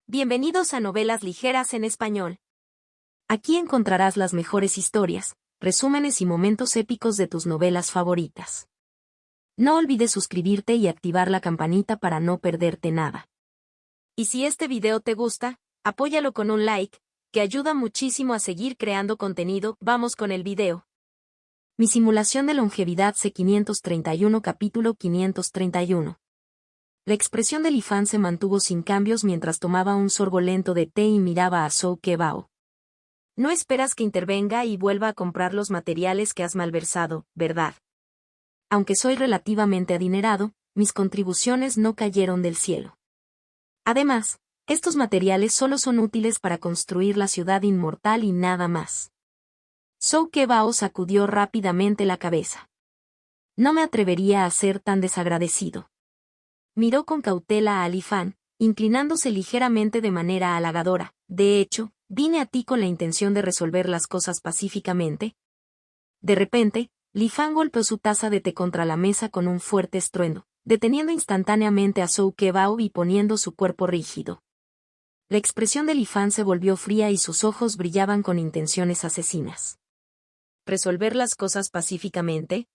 Bienvenidos a Novelas Ligeras en Español. Aquí encontrarás las mejores historias, resúmenes y momentos épicos de tus novelas favoritas. No olvides suscribirte y activar la campanita para no perderte nada. Y si este video te gusta, apóyalo con un like, que ayuda muchísimo a seguir creando contenido. Vamos con el video. Mi simulación de longevidad C531 capítulo 531. La expresión de Li Fan se mantuvo sin cambios mientras tomaba un sorbo lento de té y miraba a Zhou Kebao. No esperas que intervenga y vuelva a comprar los materiales que has malversado, ¿verdad? Aunque soy relativamente adinerado, mis contribuciones no cayeron del cielo. Además, estos materiales solo son útiles para construir la ciudad inmortal y nada más. Zhou Kebao sacudió rápidamente la cabeza. No me atrevería a ser tan desagradecido. Miró con cautela a Li Fan, inclinándose ligeramente de manera halagadora. De hecho, vine a ti con la intención de resolver las cosas pacíficamente. De repente, Li Fan golpeó su taza de té contra la mesa con un fuerte estruendo, deteniendo instantáneamente a Zhou Kebao y poniendo su cuerpo rígido. La expresión de Li Fan se volvió fría y sus ojos brillaban con intenciones asesinas. ¿Resolver las cosas pacíficamente?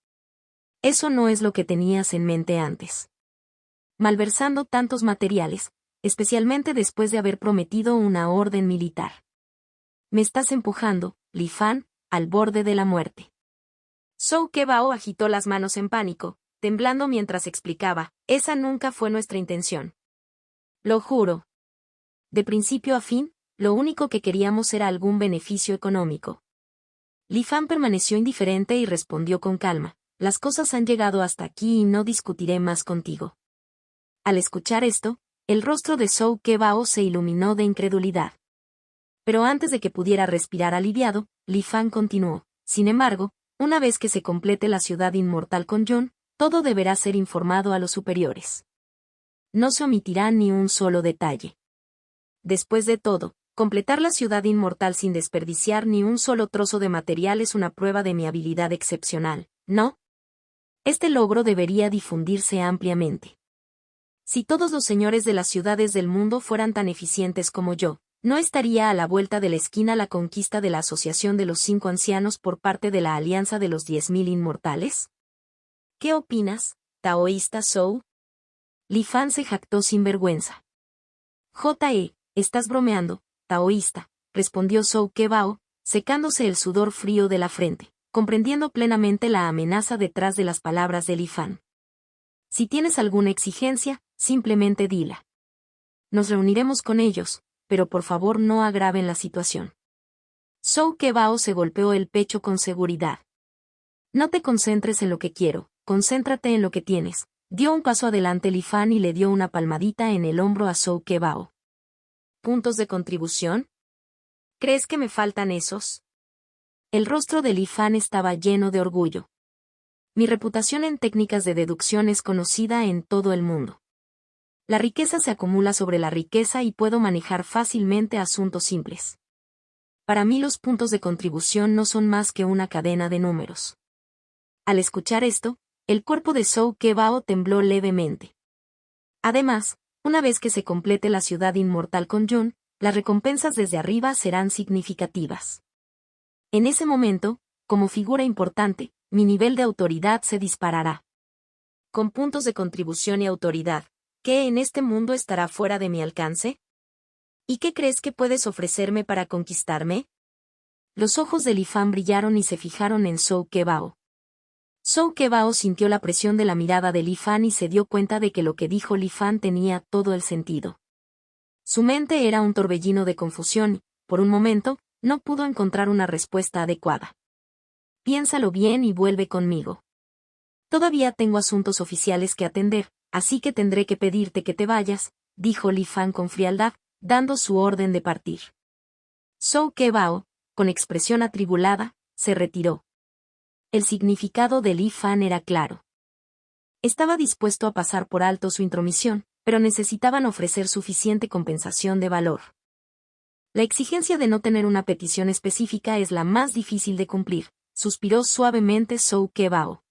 Eso no es lo que tenías en mente antes. Malversando tantos materiales, especialmente después de haber prometido una orden militar. Me estás empujando, Li Fan, al borde de la muerte. Zhou Kebao agitó las manos en pánico, temblando mientras explicaba, esa nunca fue nuestra intención. Lo juro. De principio a fin, lo único que queríamos era algún beneficio económico. Li Fan permaneció indiferente y respondió con calma, las cosas han llegado hasta aquí y no discutiré más contigo. Al escuchar esto, el rostro de Zhou Kebao se iluminó de incredulidad. Pero antes de que pudiera respirar aliviado, Li Fan continuó, sin embargo, una vez que se complete la ciudad inmortal con Yun, todo deberá ser informado a los superiores. No se omitirá ni un solo detalle. Después de todo, completar la ciudad inmortal sin desperdiciar ni un solo trozo de material es una prueba de mi habilidad excepcional, ¿no? Este logro debería difundirse ampliamente. Si todos los señores de las ciudades del mundo fueran tan eficientes como yo, ¿no estaría a la vuelta de la esquina la conquista de la Asociación de los 5 Ancianos por parte de la Alianza de los 10.000 Inmortales? ¿Qué opinas, taoísta Zhou? Li Fan se jactó sin vergüenza. Estás bromeando, taoísta, respondió Zhou Kebao, secándose el sudor frío de la frente, comprendiendo plenamente la amenaza detrás de las palabras de Li Fan. Si tienes alguna exigencia, simplemente dila. Nos reuniremos con ellos, pero por favor no agraven la situación. Zhou Kebao se golpeó el pecho con seguridad. No te concentres en lo que quiero, concéntrate en lo que tienes. Dio un paso adelante Li Fan y le dio una palmadita en el hombro a Zhou Kebao. ¿Puntos de contribución? ¿Crees que me faltan esos? El rostro de Li Fan estaba lleno de orgullo. Mi reputación en técnicas de deducción es conocida en todo el mundo. La riqueza se acumula sobre la riqueza y puedo manejar fácilmente asuntos simples. Para mí los puntos de contribución no son más que una cadena de números. Al escuchar esto, el cuerpo de Zhou Kebao tembló levemente. Además, una vez que se complete la ciudad inmortal con Yun, las recompensas desde arriba serán significativas. En ese momento, como figura importante, mi nivel de autoridad se disparará. Con puntos de contribución y autoridad, ¿qué en este mundo estará fuera de mi alcance? ¿Y qué crees que puedes ofrecerme para conquistarme? Los ojos de Li Fan brillaron y se fijaron en Zhou Kebao. Zhou Kebao sintió la presión de la mirada de Li Fan y se dio cuenta de que lo que dijo Li Fan tenía todo el sentido. Su mente era un torbellino de confusión y, por un momento, no pudo encontrar una respuesta adecuada. Piénsalo bien y vuelve conmigo. Todavía tengo asuntos oficiales que atender, así que tendré que pedirte que te vayas, dijo Li Fan con frialdad, dando su orden de partir. Zhou Kebao, con expresión atribulada, se retiró. El significado de Li Fan era claro. Estaba dispuesto a pasar por alto su intromisión, pero necesitaban ofrecer suficiente compensación de valor. La exigencia de no tener una petición específica es la más difícil de cumplir, suspiró suavemente Zhou Kebao.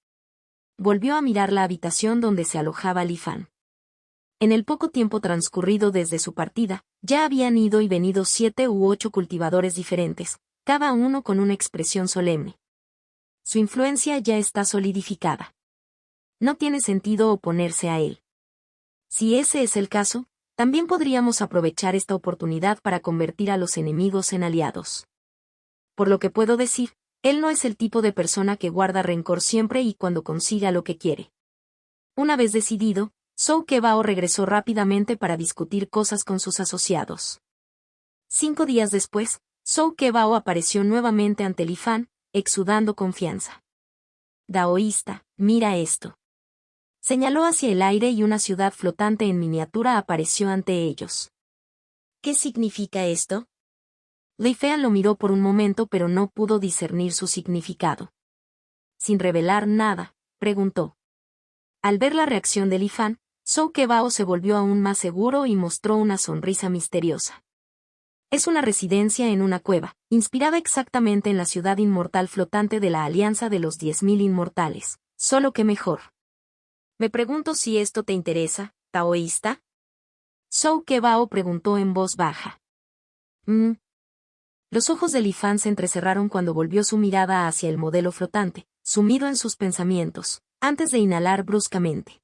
Volvió a mirar la habitación donde se alojaba Li Fan. En el poco tiempo transcurrido desde su partida, ya habían ido y venido 7 u 8 cultivadores diferentes, cada uno con una expresión solemne. Su influencia ya está solidificada. No tiene sentido oponerse a él. Si ese es el caso, también podríamos aprovechar esta oportunidad para convertir a los enemigos en aliados. Por lo que puedo decir, él no es el tipo de persona que guarda rencor siempre y cuando consiga lo que quiere. Una vez decidido, Zhou Kebao regresó rápidamente para discutir cosas con sus asociados. 5 días después, Zhou Kebao apareció nuevamente ante Li Fan, exudando confianza. Daoísta, mira esto. Señaló hacia el aire y una ciudad flotante en miniatura apareció ante ellos. ¿Qué significa esto? Li Fan lo miró por un momento pero no pudo discernir su significado. Sin revelar nada, preguntó. Al ver la reacción de Li Fan, Zhou Kebao se volvió aún más seguro y mostró una sonrisa misteriosa. Es una residencia en una cueva, inspirada exactamente en la ciudad inmortal flotante de la Alianza de los 10.000 Inmortales, solo que mejor. Me pregunto si esto te interesa, taoísta. Zhou Kebao preguntó en voz baja. Los ojos de Li Fan se entrecerraron cuando volvió su mirada hacia el modelo flotante, sumido en sus pensamientos, antes de inhalar bruscamente.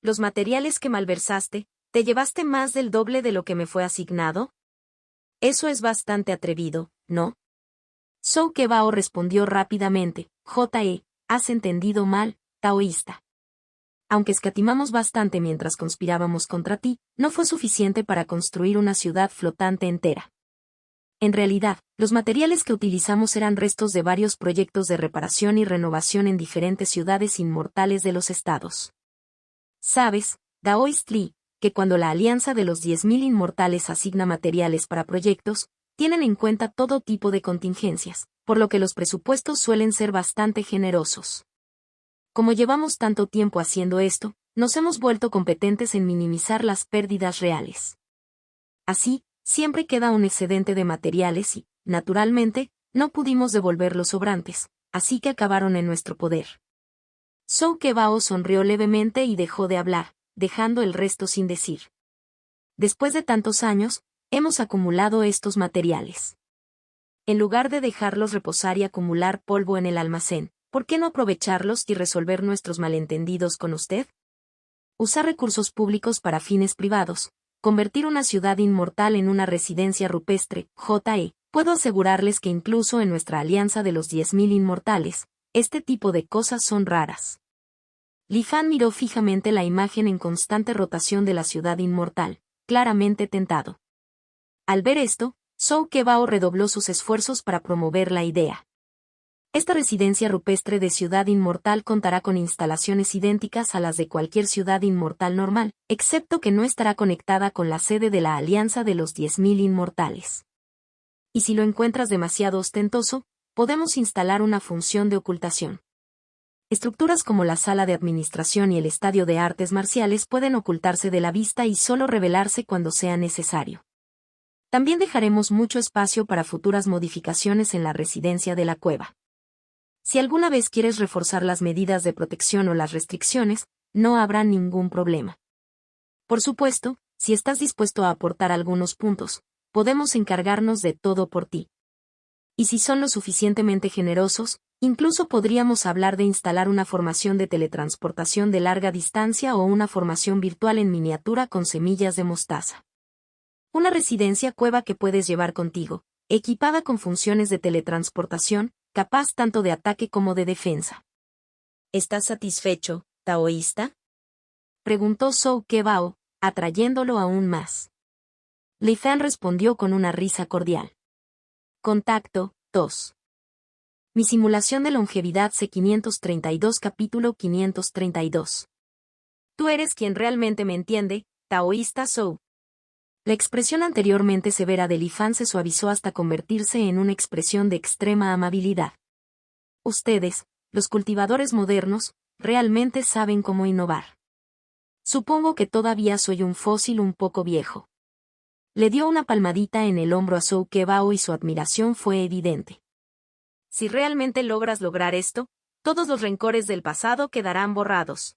¿Los materiales que malversaste, te llevaste más del doble de lo que me fue asignado? Eso es bastante atrevido, ¿no? Zhou Kebao respondió rápidamente, has entendido mal, taoísta. Aunque escatimamos bastante mientras conspirábamos contra ti, no fue suficiente para construir una ciudad flotante entera. En realidad, los materiales que utilizamos eran restos de varios proyectos de reparación y renovación en diferentes ciudades inmortales de los estados. Sabes, Daoist Li, que cuando la Alianza de los 10.000 Inmortales asigna materiales para proyectos, tienen en cuenta todo tipo de contingencias, por lo que los presupuestos suelen ser bastante generosos. Como llevamos tanto tiempo haciendo esto, nos hemos vuelto competentes en minimizar las pérdidas reales. Así, siempre queda un excedente de materiales y, naturalmente, no pudimos devolver los sobrantes, así que acabaron en nuestro poder. Zhou Kebao sonrió levemente y dejó de hablar, dejando el resto sin decir. Después de tantos años, hemos acumulado estos materiales. En lugar de dejarlos reposar y acumular polvo en el almacén, ¿por qué no aprovecharlos y resolver nuestros malentendidos con usted? Usar recursos públicos para fines privados, convertir una ciudad inmortal en una residencia rupestre, puedo asegurarles que incluso en nuestra alianza de los 10.000 inmortales, este tipo de cosas son raras. Li Fan miró fijamente la imagen en constante rotación de la ciudad inmortal, claramente tentado. Al ver esto, Zhou Kebao redobló sus esfuerzos para promover la idea. Esta residencia rupestre de ciudad inmortal contará con instalaciones idénticas a las de cualquier ciudad inmortal normal, excepto que no estará conectada con la sede de la Alianza de los 10.000 Inmortales. Y si lo encuentras demasiado ostentoso, podemos instalar una función de ocultación. Estructuras como la sala de administración y el estadio de artes marciales pueden ocultarse de la vista y solo revelarse cuando sea necesario. También dejaremos mucho espacio para futuras modificaciones en la residencia de la cueva. Si alguna vez quieres reforzar las medidas de protección o las restricciones, no habrá ningún problema. Por supuesto, si estás dispuesto a aportar algunos puntos, podemos encargarnos de todo por ti. Y si son lo suficientemente generosos, incluso podríamos hablar de instalar una formación de teletransportación de larga distancia o una formación virtual en miniatura con semillas de mostaza. Una residencia cueva que puedes llevar contigo, equipada con funciones de teletransportación, capaz tanto de ataque como de defensa. ¿Estás satisfecho, taoísta? Preguntó Zhou Kebao, atrayéndolo aún más. Li Fan respondió con una risa cordial. Contacto, 2. Mi simulación de longevidad C532 capítulo 532. Tú eres quien realmente me entiende, taoísta Zhou. La expresión anteriormente severa de Li Fan se suavizó hasta convertirse en una expresión de extrema amabilidad. Ustedes, los cultivadores modernos, realmente saben cómo innovar. Supongo que todavía soy un fósil un poco viejo. Le dio una palmadita en el hombro a Zhou Kebao y su admiración fue evidente. Si realmente logras lograr esto, todos los rencores del pasado quedarán borrados.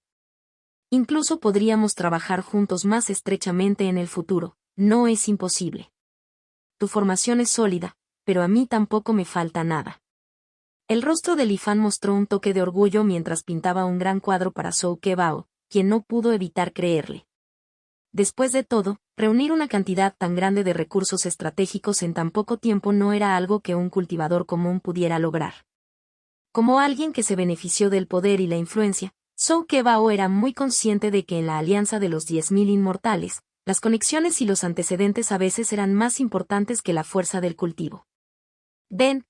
Incluso podríamos trabajar juntos más estrechamente en el futuro, no es imposible. Tu formación es sólida, pero a mí tampoco me falta nada. El rostro de Li Fan mostró un toque de orgullo mientras pintaba un gran cuadro para Zhou Kebao, quien no pudo evitar creerle. Después de todo, reunir una cantidad tan grande de recursos estratégicos en tan poco tiempo no era algo que un cultivador común pudiera lograr. Como alguien que se benefició del poder y la influencia, Zhou Kebao era muy consciente de que en la alianza de los 10.000 inmortales, las conexiones y los antecedentes a veces eran más importantes que la fuerza del cultivo. Ven,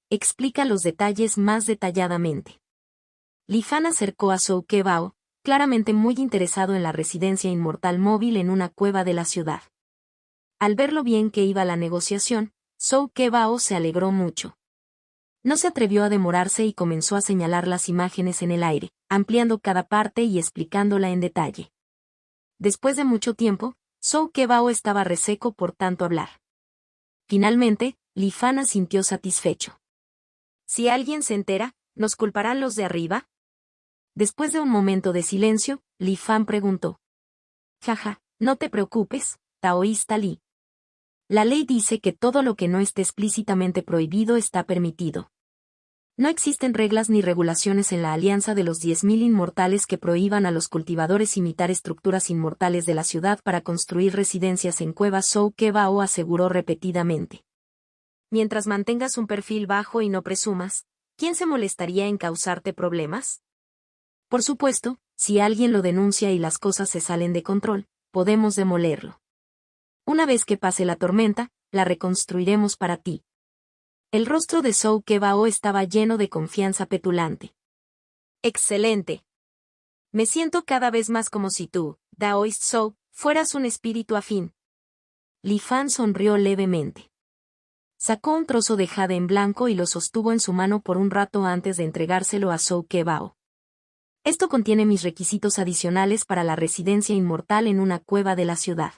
explica los detalles más detalladamente. Li Fan acercó a Zhou Kebao, claramente muy interesado en la residencia inmortal móvil en una cueva de la ciudad. Al ver lo bien que iba la negociación, Zhou Kebao se alegró mucho. No se atrevió a demorarse y comenzó a señalar las imágenes en el aire, ampliando cada parte y explicándola en detalle. Después de mucho tiempo, Zhou Kebao estaba reseco por tanto hablar. Finalmente, Li Fan asintió satisfecho. Si alguien se entera, ¿nos culparán los de arriba? Después de un momento de silencio, Li Fan preguntó. Jaja, no te preocupes, taoísta Li. La ley dice que todo lo que no esté explícitamente prohibido está permitido. No existen reglas ni regulaciones en la alianza de los 10.000 inmortales que prohíban a los cultivadores imitar estructuras inmortales de la ciudad para construir residencias en cuevas. Zhou Kebao aseguró repetidamente. Mientras mantengas un perfil bajo y no presumas, ¿quién se molestaría en causarte problemas? Por supuesto, si alguien lo denuncia y las cosas se salen de control, podemos demolerlo. Una vez que pase la tormenta, la reconstruiremos para ti. El rostro de Zhou Kebao estaba lleno de confianza petulante. Excelente. Me siento cada vez más como si tú, Daoist Zhou, fueras un espíritu afín. Li Fan sonrió levemente. Sacó un trozo de jade en blanco y lo sostuvo en su mano por un rato antes de entregárselo a Zhou Kebao. Esto contiene mis requisitos adicionales para la residencia inmortal en una cueva de la ciudad.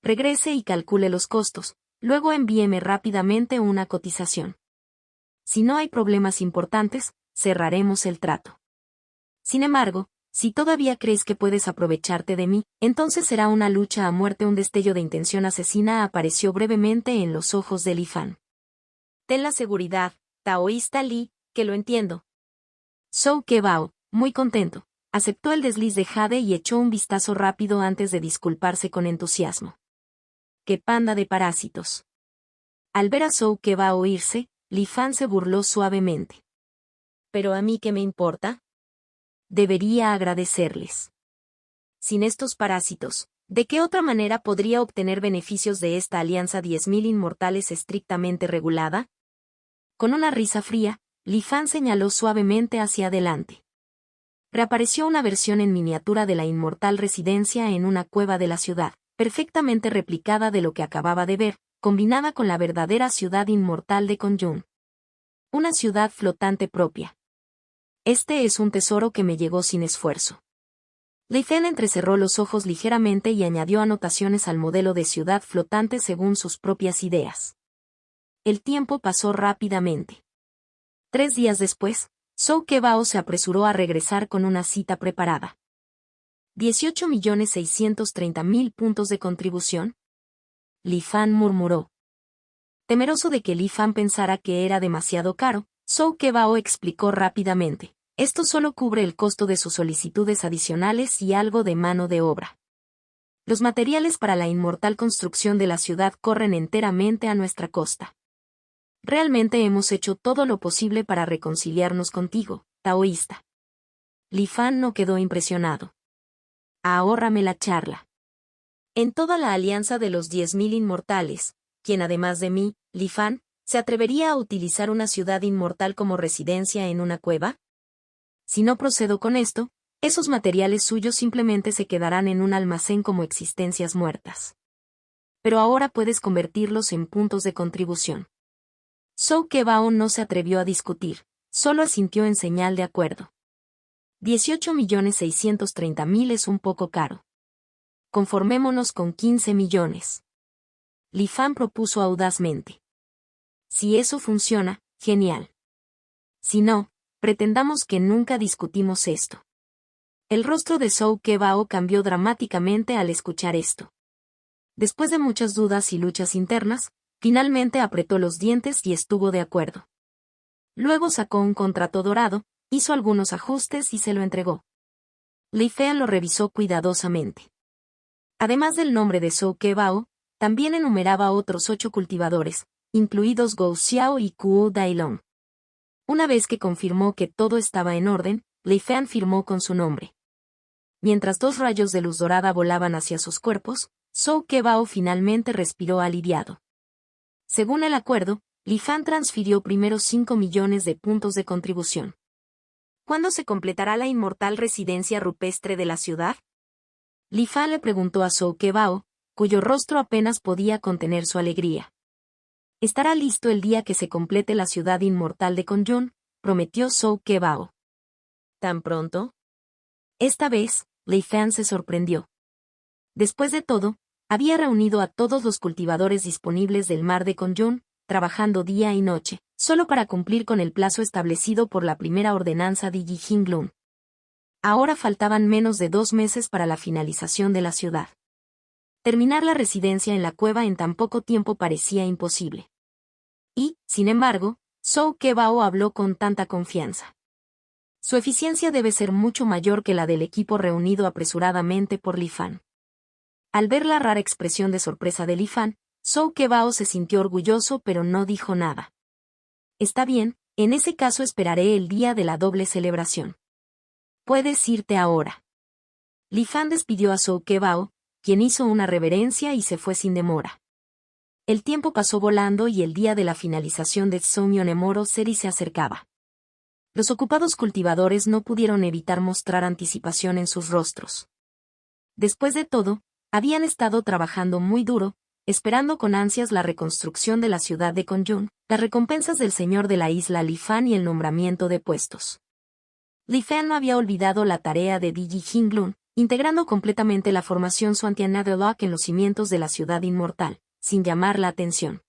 Regrese y calcule los costos, luego envíeme rápidamente una cotización. Si no hay problemas importantes, cerraremos el trato. Sin embargo, si todavía crees que puedes aprovecharte de mí, entonces será una lucha a muerte. Un destello de intención asesina apareció brevemente en los ojos de Li Fan. Ten la seguridad, taoísta Li, que lo entiendo. Zhou Kebao, muy contento, aceptó el desliz de jade y echó un vistazo rápido antes de disculparse con entusiasmo. ¡Qué panda de parásitos! Al ver a Zhou Kebao irse, Li Fan se burló suavemente. ¿Pero a mí qué me importa? Debería agradecerles. Sin estos parásitos, ¿de qué otra manera podría obtener beneficios de esta alianza 10.000 inmortales estrictamente regulada? Con una risa fría, Li Fan señaló suavemente hacia adelante. Reapareció una versión en miniatura de la inmortal residencia en una cueva de la ciudad, perfectamente replicada de lo que acababa de ver, combinada con la verdadera ciudad inmortal de Kongyun. Una ciudad flotante propia. Este es un tesoro que me llegó sin esfuerzo. Li Fan entrecerró los ojos ligeramente y añadió anotaciones al modelo de ciudad flotante según sus propias ideas. El tiempo pasó rápidamente. 3 días después, Zhou Kebao se apresuró a regresar con una cita preparada. 18.630.000 puntos de contribución. Li Fan murmuró. Temeroso de que Li Fan pensara que era demasiado caro, Zhou Kebao explicó rápidamente. Esto solo cubre el costo de sus solicitudes adicionales y algo de mano de obra. Los materiales para la inmortal construcción de la ciudad corren enteramente a nuestra costa. Realmente hemos hecho todo lo posible para reconciliarnos contigo, taoísta. Li Fan no quedó impresionado. Ahórrame la charla. En toda la alianza de los 10.000 inmortales, quien además de mí, Li Fan, ¿se atrevería a utilizar una ciudad inmortal como residencia en una cueva? Si no procedo con esto, esos materiales suyos simplemente se quedarán en un almacén como existencias muertas. Pero ahora puedes convertirlos en puntos de contribución. Zhou Kebao no se atrevió a discutir, solo asintió en señal de acuerdo. 18.630.000 es un poco caro. Conformémonos con 15 millones. Li Fan propuso audazmente. Si eso funciona, genial. Si no, pretendamos que nunca discutimos esto. El rostro de Zhou Kebao cambió dramáticamente al escuchar esto. Después de muchas dudas y luchas internas, finalmente apretó los dientes y estuvo de acuerdo. Luego sacó un contrato dorado, hizo algunos ajustes y se lo entregó. Li Fan lo revisó cuidadosamente. Además del nombre de Zhou Kebao, también enumeraba otros 8 cultivadores, incluidos Gou Xiao y Kuo Dailong. Una vez que confirmó que todo estaba en orden, Li Fan firmó con su nombre. Mientras 2 rayos de luz dorada volaban hacia sus cuerpos, Zhou Kebao finalmente respiró aliviado. Según el acuerdo, Li Fan transfirió primero 5 millones de puntos de contribución. ¿Cuándo se completará la inmortal residencia rupestre de la ciudad? Li Fan le preguntó a Zhou Kebao, cuyo rostro apenas podía contener su alegría. Estará listo el día que se complete la ciudad inmortal de Kongyun, prometió Zhou Kebao. ¿Tan pronto? Esta vez, Li Fan se sorprendió. Después de todo, había reunido a todos los cultivadores disponibles del mar de Kongyun, trabajando día y noche, solo para cumplir con el plazo establecido por la primera ordenanza de Yi Jinglun. Ahora faltaban menos de 2 meses para la finalización de la ciudad. Terminar la residencia en la cueva en tan poco tiempo parecía imposible. Y, sin embargo, Zhou Kebao habló con tanta confianza. Su eficiencia debe ser mucho mayor que la del equipo reunido apresuradamente por Li Fan. Al ver la rara expresión de sorpresa de Li Fan, Zhou Kebao se sintió orgulloso pero no dijo nada. Está bien, en ese caso esperaré el día de la doble celebración. Puedes irte ahora. Li Fan despidió a Zhou Kebao, quien hizo una reverencia y se fue sin demora. El tiempo pasó volando y el día de la finalización de Tsoumyonemoro Seri se acercaba. Los ocupados cultivadores no pudieron evitar mostrar anticipación en sus rostros. Después de todo, habían estado trabajando muy duro, esperando con ansias la reconstrucción de la ciudad de Kongyun, las recompensas del señor de la isla Li Fan y el nombramiento de puestos. Li Fan no había olvidado la tarea de Yi Jinglun, integrando completamente la formación Xuantianadolock en los cimientos de la ciudad inmortal, sin llamar la atención.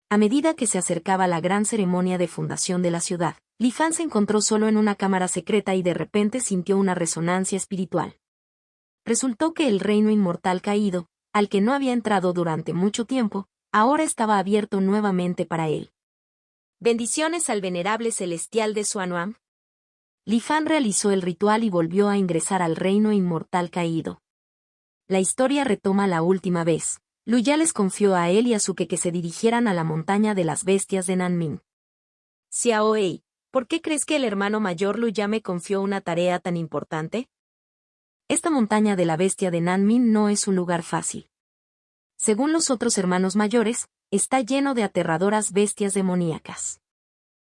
A medida que se acercaba la gran ceremonia de fundación de la ciudad, Li Fan se encontró solo en una cámara secreta y de repente sintió una resonancia espiritual. Resultó que el reino inmortal caído, al que no había entrado durante mucho tiempo, ahora estaba abierto nuevamente para él. Bendiciones al venerable celestial de Xuanuam. Li Fan realizó el ritual y volvió a ingresar al reino inmortal caído. La historia retoma la última vez. Lu Ya les confió a él y a Suke que se dirigieran a la montaña de las bestias de Nanmin. Xiaoei, ¿por qué crees que el hermano mayor Lu Ya me confió una tarea tan importante? Esta montaña de la bestia de Nanmin no es un lugar fácil. Según los otros hermanos mayores, está lleno de aterradoras bestias demoníacas.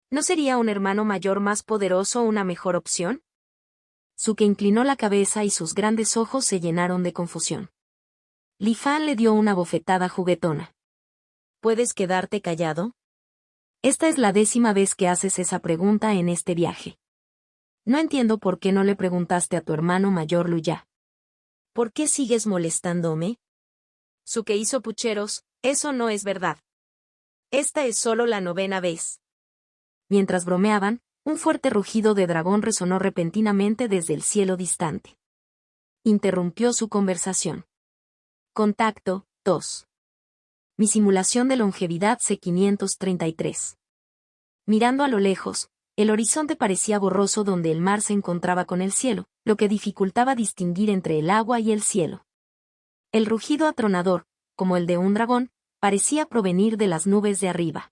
¿No sería un hermano mayor más poderoso una mejor opción? Suke inclinó la cabeza y sus grandes ojos se llenaron de confusión. Li Fan le dio una bofetada juguetona. ¿Puedes quedarte callado? Esta es la 10ª vez que haces esa pregunta en este viaje. No entiendo por qué no le preguntaste a tu hermano mayor Lu Ya. ¿Por qué sigues molestándome? Suke hizo pucheros, eso no es verdad. Esta es solo la 9ª vez. Mientras bromeaban, un fuerte rugido de dragón resonó repentinamente desde el cielo distante. Interrumpió su conversación. Contacto, 2. Mi simulación de longevidad C533. Mirando a lo lejos, el horizonte parecía borroso donde el mar se encontraba con el cielo, lo que dificultaba distinguir entre el agua y el cielo. El rugido atronador, como el de un dragón, parecía provenir de las nubes de arriba.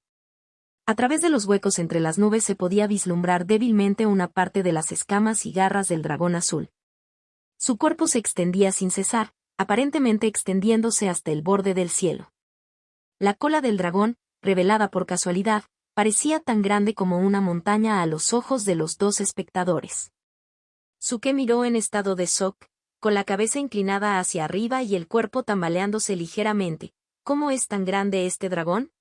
A través de los huecos entre las nubes se podía vislumbrar débilmente una parte de las escamas y garras del dragón azul. Su cuerpo se extendía sin cesar, aparentemente extendiéndose hasta el borde del cielo. La cola del dragón, revelada por casualidad, parecía tan grande como una montaña a los ojos de los 2 espectadores. Suke miró en estado de shock, con la cabeza inclinada hacia arriba y el cuerpo tambaleándose ligeramente. ¿Cómo es tan grande este dragón?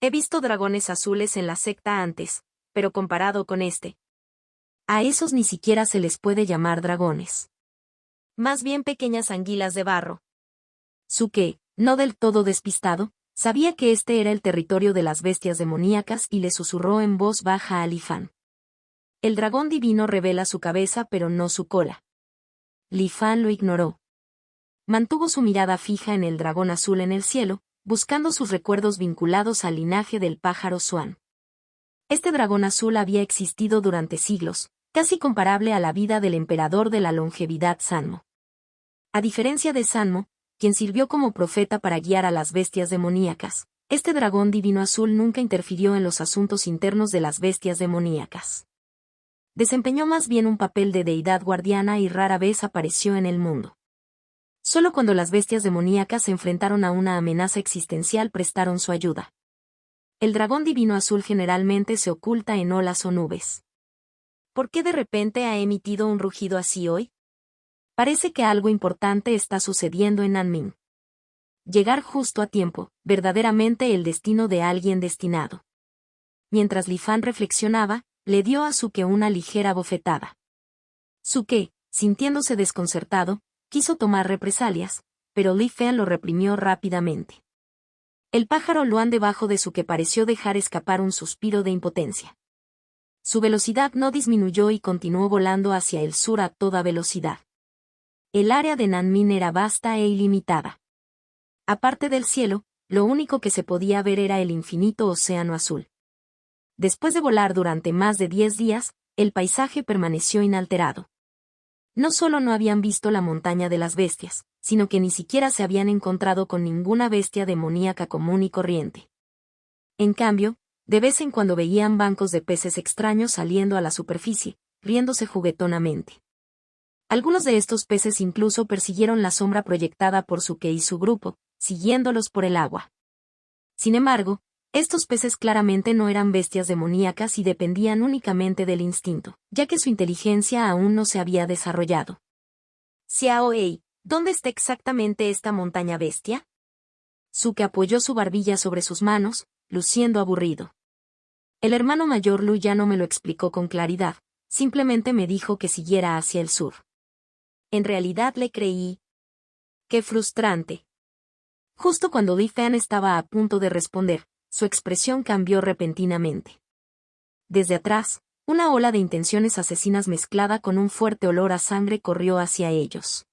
He visto dragones azules en la secta antes, pero comparado con este. A esos ni siquiera se les puede llamar dragones. Más bien pequeñas anguilas de barro. Suke, no del todo despistado, sabía que este era el territorio de las bestias demoníacas y le susurró en voz baja a Li Fan. El dragón divino revela su cabeza pero no su cola. Li Fan lo ignoró. Mantuvo su mirada fija en el dragón azul en el cielo, buscando sus recuerdos vinculados al linaje del pájaro Swan. Este dragón azul había existido durante siglos, casi comparable a la vida del emperador de la longevidad Sanmo. A diferencia de Sanmo, quien sirvió como profeta para guiar a las bestias demoníacas, este dragón divino azul nunca interfirió en los asuntos internos de las bestias demoníacas. Desempeñó más bien un papel de deidad guardiana y rara vez apareció en el mundo. Solo cuando las bestias demoníacas se enfrentaron a una amenaza existencial prestaron su ayuda. El dragón divino azul generalmente se oculta en olas o nubes. ¿Por qué de repente ha emitido un rugido así hoy? Parece que algo importante está sucediendo en Nanmin. Llegar justo a tiempo, verdaderamente el destino de alguien destinado. Mientras Li Fan reflexionaba, le dio a Suke una ligera bofetada. Suke, sintiéndose desconcertado, quiso tomar represalias, pero Li Fan lo reprimió rápidamente. El pájaro Luan debajo de Suke pareció dejar escapar un suspiro de impotencia. Su velocidad no disminuyó y continuó volando hacia el sur a toda velocidad. El área de Nanmin era vasta e ilimitada. Aparte del cielo, lo único que se podía ver era el infinito océano azul. Después de volar durante más de 10 días, el paisaje permaneció inalterado. No solo no habían visto la montaña de las bestias, sino que ni siquiera se habían encontrado con ninguna bestia demoníaca común y corriente. En cambio, de vez en cuando veían bancos de peces extraños saliendo a la superficie, riéndose juguetonamente. Algunos de estos peces incluso persiguieron la sombra proyectada por Suke y su grupo, siguiéndolos por el agua. Sin embargo, estos peces claramente no eran bestias demoníacas y dependían únicamente del instinto, ya que su inteligencia aún no se había desarrollado. Xiaoei, ¿dónde está exactamente esta montaña bestia? Suke apoyó su barbilla sobre sus manos, luciendo aburrido. El hermano mayor Lu ya no me lo explicó con claridad, simplemente me dijo que siguiera hacia el sur. En realidad le creí. ¡Qué frustrante! Justo cuando Li Fan estaba a punto de responder, su expresión cambió repentinamente. Desde atrás, una ola de intenciones asesinas mezclada con un fuerte olor a sangre corrió hacia ellos.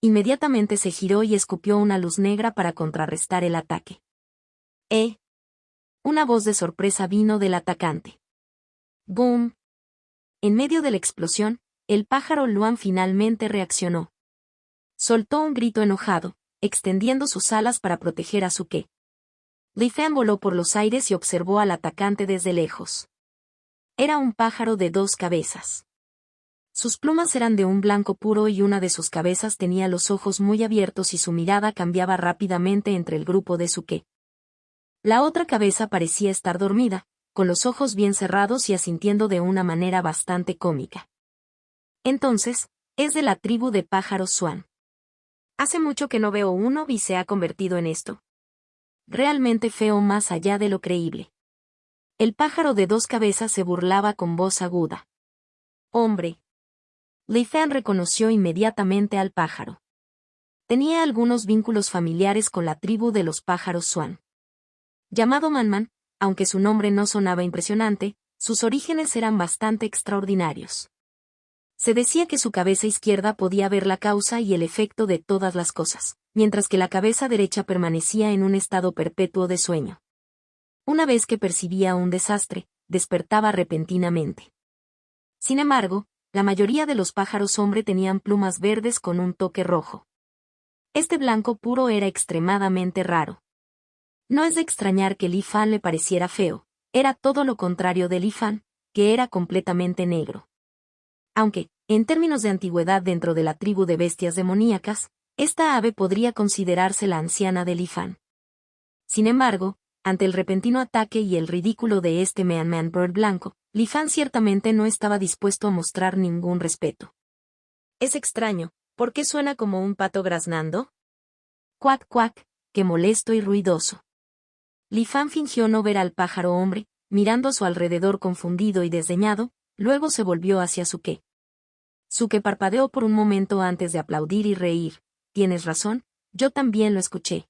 Inmediatamente se giró y escupió una luz negra para contrarrestar el ataque. Una voz de sorpresa vino del atacante. ¡Boom! En medio de la explosión, el pájaro Luan finalmente reaccionó. Soltó un grito enojado, extendiendo sus alas para proteger a Suke. Li Fan voló por los aires y observó al atacante desde lejos. Era un pájaro de 2 cabezas. Sus plumas eran de un blanco puro y una de sus cabezas tenía los ojos muy abiertos y su mirada cambiaba rápidamente entre el grupo de Suke. La otra cabeza parecía estar dormida, con los ojos bien cerrados y asintiendo de una manera bastante cómica. Entonces, es de la tribu de pájaros Swan. Hace mucho que no veo uno y se ha convertido en esto. Realmente feo más allá de lo creíble. El pájaro de 2 cabezas se burlaba con voz aguda. Hombre. Li Fan reconoció inmediatamente al pájaro. Tenía algunos vínculos familiares con la tribu de los pájaros Swan. Llamado Manman, aunque su nombre no sonaba impresionante, sus orígenes eran bastante extraordinarios. Se decía que su cabeza izquierda podía ver la causa y el efecto de todas las cosas, mientras que la cabeza derecha permanecía en un estado perpetuo de sueño. Una vez que percibía un desastre, despertaba repentinamente. Sin embargo, la mayoría de los pájaros hombre tenían plumas verdes con un toque rojo. Este blanco puro era extremadamente raro. No es de extrañar que Li Fan le pareciera feo, era todo lo contrario de Li Fan, que era completamente negro. Aunque, en términos de antigüedad dentro de la tribu de bestias demoníacas, esta ave podría considerarse la anciana de Li Fan. Sin embargo, ante el repentino ataque y el ridículo de este Man Bird blanco, Li Fan ciertamente no estaba dispuesto a mostrar ningún respeto. Es extraño, ¿por qué suena como un pato graznando? Cuac cuac, qué molesto y ruidoso. Li Fan fingió no ver al pájaro hombre, mirando a su alrededor confundido y desdeñado, luego se volvió hacia Suke. Suke parpadeó por un momento antes de aplaudir y reír. Tienes razón, yo también lo escuché.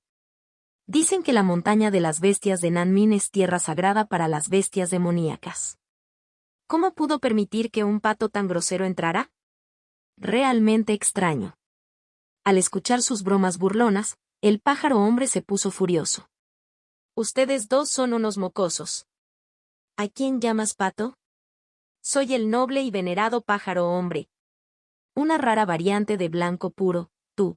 Dicen que la montaña de las bestias de Nanmin es tierra sagrada para las bestias demoníacas. ¿Cómo pudo permitir que un pato tan grosero entrara? realmente extraño. Al escuchar sus bromas burlonas, el pájaro hombre se puso furioso. Ustedes dos son unos mocosos. ¿A quién llamas pato? Soy el noble y venerado pájaro hombre. Una rara variante de blanco puro, tú.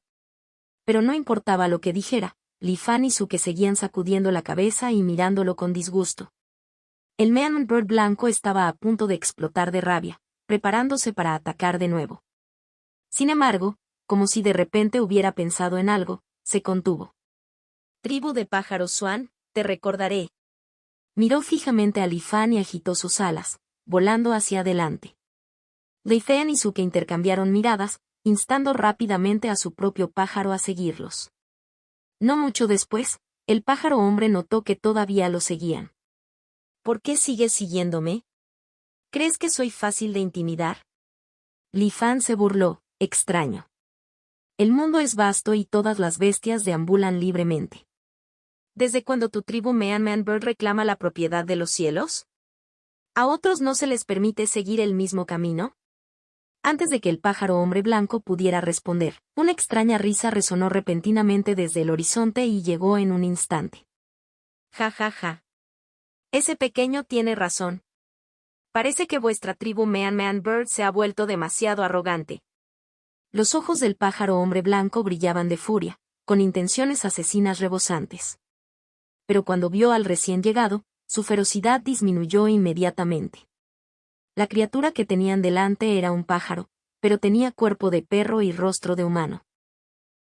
Pero no importaba lo que dijera, Li Fan y Suke seguían sacudiendo la cabeza y mirándolo con disgusto. El Man Bird blanco estaba a punto de explotar de rabia, preparándose para atacar de nuevo. Sin embargo, como si de repente hubiera pensado en algo, se contuvo. Tribu de pájaros Swan, te recordaré. Miró fijamente a Li Fan y agitó sus alas, volando hacia adelante. Li Fan y Suke intercambiaron miradas, instando rápidamente a su propio pájaro a seguirlos. No mucho después, el pájaro hombre notó que todavía lo seguían. ¿Por qué sigues siguiéndome? ¿Crees que soy fácil de intimidar? Li Fan se burló, extraño. El mundo es vasto y todas las bestias deambulan libremente. ¿Desde cuando tu tribu Man Bird reclama la propiedad de los cielos? ¿A otros no se les permite seguir el mismo camino? Antes de que el pájaro hombre blanco pudiera responder, una extraña risa resonó repentinamente desde el horizonte y llegó en un instante. Ja ja ja. Ese pequeño tiene razón. Parece que vuestra tribu Man Bird se ha vuelto demasiado arrogante. Los ojos del pájaro hombre blanco brillaban de furia, con intenciones asesinas rebosantes. Pero cuando vio al recién llegado, su ferocidad disminuyó inmediatamente. La criatura que tenían delante era un pájaro, pero tenía cuerpo de perro y rostro de humano.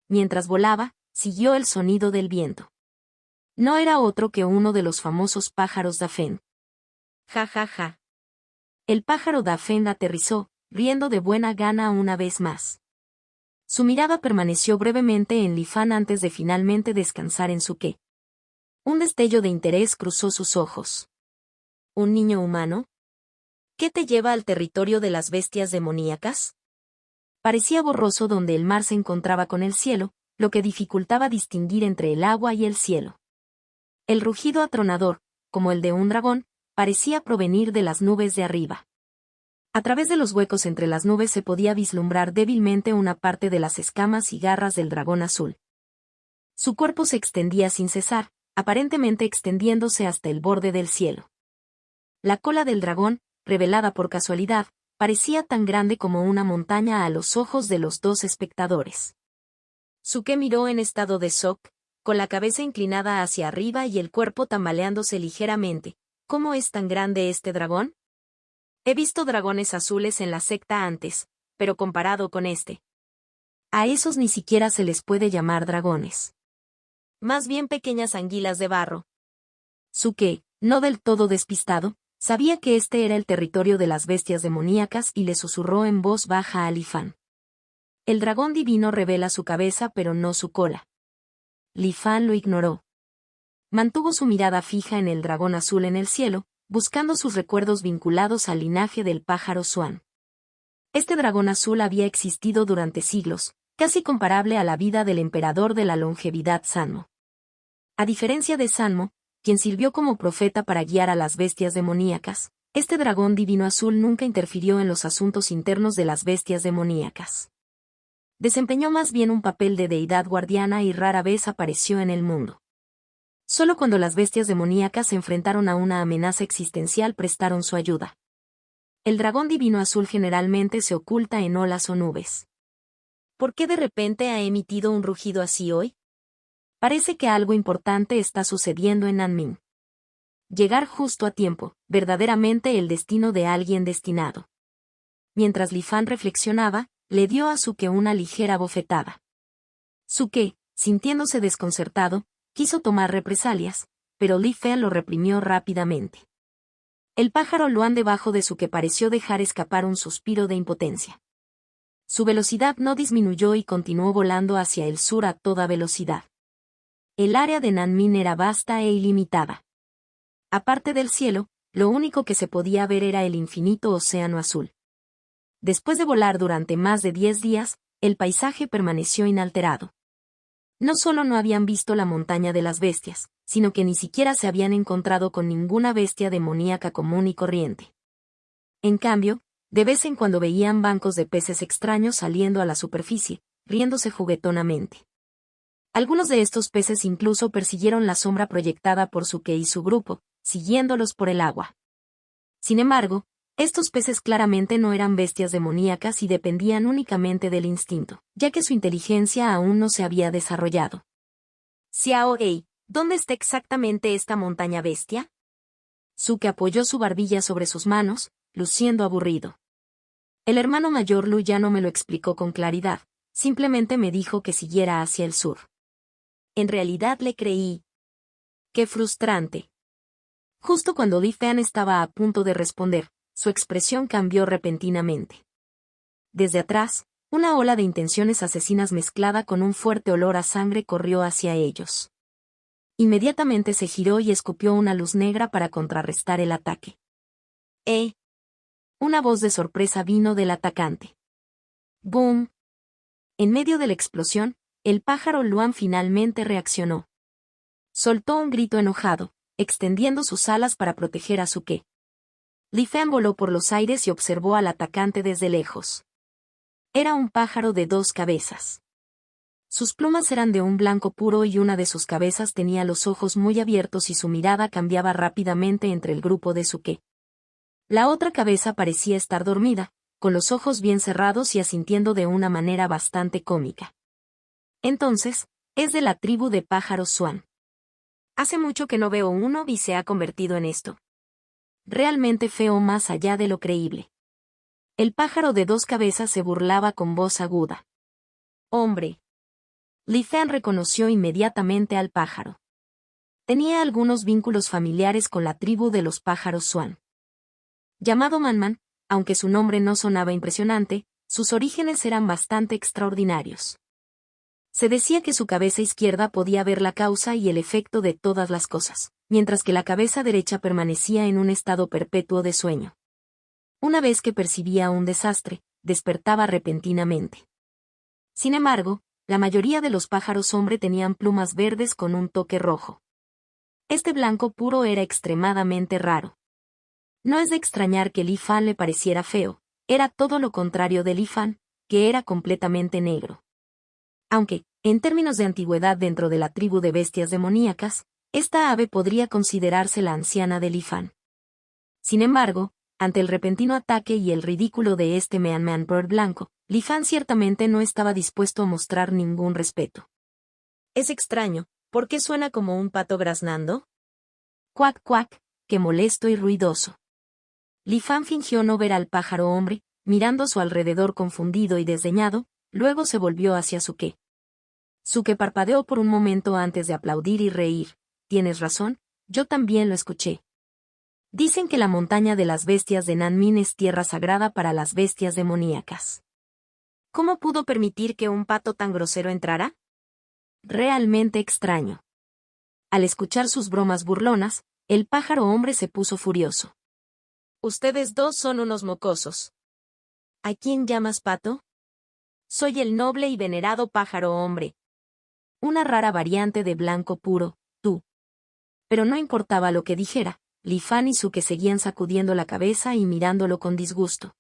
Mientras volaba, siguió el sonido del viento. No era otro que uno de los famosos pájaros Dafen. Ja ja ja. El pájaro Dafen aterrizó, riendo de buena gana una vez más. Su mirada permaneció brevemente en Li Fan antes de finalmente descansar en Suke. Un destello de interés cruzó sus ojos. ¿Un niño humano? ¿Qué te lleva al territorio de las bestias demoníacas? Parecía borroso donde el mar se encontraba con el cielo, lo que dificultaba distinguir entre el agua y el cielo. El rugido atronador, como el de un dragón, parecía provenir de las nubes de arriba. A través de los huecos entre las nubes se podía vislumbrar débilmente una parte de las escamas y garras del dragón azul. Su cuerpo se extendía sin cesar, aparentemente extendiéndose hasta el borde del cielo. La cola del dragón, revelada por casualidad, parecía tan grande como una montaña a los ojos de los dos espectadores. Suke miró en estado de shock, con la cabeza inclinada hacia arriba y el cuerpo tambaleándose ligeramente. ¿Cómo es tan grande este dragón? He visto dragones azules en la secta antes, pero comparado con este. A esos ni siquiera se les puede llamar dragones. Más bien pequeñas anguilas de barro. Suke, no del todo despistado, sabía que este era el territorio de las bestias demoníacas y le susurró en voz baja a Li Fan. El dragón divino revela su cabeza pero no su cola. Li Fan lo ignoró. Mantuvo su mirada fija en el dragón azul en el cielo, buscando sus recuerdos vinculados al linaje del pájaro Swan. Este dragón azul había existido durante siglos, casi comparable a la vida del emperador de la longevidad Sanmo. A diferencia de Sanmo, quien sirvió como profeta para guiar a las bestias demoníacas, este dragón divino azul nunca interfirió en los asuntos internos de las bestias demoníacas. Desempeñó más bien un papel de deidad guardiana y rara vez apareció en el mundo. Solo cuando las bestias demoníacas se enfrentaron a una amenaza existencial prestaron su ayuda. El dragón divino azul generalmente se oculta en olas o nubes. ¿Por qué de repente ha emitido un rugido así hoy? Parece que algo importante está sucediendo en Nanmin. Llegar justo a tiempo, verdaderamente el destino de alguien destinado. Mientras Li Fan reflexionaba, le dio a Suke una ligera bofetada. Suke, sintiéndose desconcertado, quiso tomar represalias, pero Li Fan lo reprimió rápidamente. El pájaro Luan debajo de Suke pareció dejar escapar un suspiro de impotencia. Su velocidad no disminuyó y continuó volando hacia el sur a toda velocidad. El área de Nanmin era vasta e ilimitada. Aparte del cielo, lo único que se podía ver era el infinito océano azul. Después de volar durante más de 10 días, el paisaje permaneció inalterado. No solo no habían visto la montaña de las bestias, sino que ni siquiera se habían encontrado con ninguna bestia demoníaca común y corriente. En cambio, De vez en cuando veían bancos de peces extraños saliendo a la superficie, riéndose juguetonamente. Algunos de estos peces incluso persiguieron la sombra proyectada por Suke y su grupo, siguiéndolos por el agua. Sin embargo, estos peces claramente no eran bestias demoníacas y dependían únicamente del instinto, ya que su inteligencia aún no se había desarrollado. Xiao-Ei, ¿dónde está exactamente esta montaña bestia? Suke apoyó su barbilla sobre sus manos, luciendo aburrido. El hermano mayor Lu ya no me lo explicó con claridad, simplemente me dijo que siguiera hacia el sur. En realidad le creí. ¡Qué frustrante! Justo cuando Li Fan estaba a punto de responder, su expresión cambió repentinamente. Desde atrás, una ola de intenciones asesinas mezclada con un fuerte olor a sangre corrió hacia ellos. Inmediatamente se giró y escupió una luz negra para contrarrestar el ataque. ¡Eh! Una voz de sorpresa vino del atacante. ¡Boom! En medio de la explosión, el pájaro Luan finalmente reaccionó. Soltó un grito enojado, extendiendo sus alas para proteger a Suke. Li Fan voló por los aires y observó al atacante desde lejos. Era un pájaro de 2 cabezas. Sus plumas eran de un blanco puro y una de sus cabezas tenía los ojos muy abiertos y su mirada cambiaba rápidamente entre el grupo de Suke. La otra cabeza parecía estar dormida, con los ojos bien cerrados y asintiendo de una manera bastante cómica. Entonces, es de la tribu de pájaros Swan. Hace mucho que no veo uno y se ha convertido en esto. Realmente feo más allá de lo creíble. El pájaro de 2 cabezas se burlaba con voz aguda. ¡Hombre! Li Fan reconoció inmediatamente al pájaro. Tenía algunos vínculos familiares con la tribu de los pájaros Swan. Llamado Man, aunque su nombre no sonaba impresionante, sus orígenes eran bastante extraordinarios. Se decía que su cabeza izquierda podía ver la causa y el efecto de todas las cosas, mientras que la cabeza derecha permanecía en un estado perpetuo de sueño. Una vez que percibía un desastre, despertaba repentinamente. Sin embargo, la mayoría de los pájaros hombre tenían plumas verdes con un toque rojo. Este blanco puro era extremadamente raro. No es de extrañar que Li Fan le pareciera feo, era todo lo contrario de Li Fan, que era completamente negro. Aunque, en términos de antigüedad dentro de la tribu de bestias demoníacas, esta ave podría considerarse la anciana de Li Fan. Sin embargo, ante el repentino ataque y el ridículo de este Man Bird blanco, Li Fan ciertamente no estaba dispuesto a mostrar ningún respeto. Es extraño, ¿por qué suena como un pato graznando? Cuac cuac, qué molesto y ruidoso. Li Fan fingió no ver al pájaro hombre, mirando a su alrededor confundido y desdeñado, luego se volvió hacia Suke. Suke parpadeó por un momento antes de aplaudir y reír. Tienes razón, yo también lo escuché. Dicen que la montaña de las bestias de Nanmin es tierra sagrada para las bestias demoníacas. ¿Cómo pudo permitir que un pato tan grosero entrara? Realmente extraño. Al escuchar sus bromas burlonas, el pájaro hombre se puso furioso. Ustedes dos son unos mocosos. ¿A quién llamas pato? Soy el noble y venerado pájaro hombre. Una rara variante de blanco puro, tú. Pero no importaba lo que dijera, Li Fan y Suke seguían sacudiendo la cabeza y mirándolo con disgusto.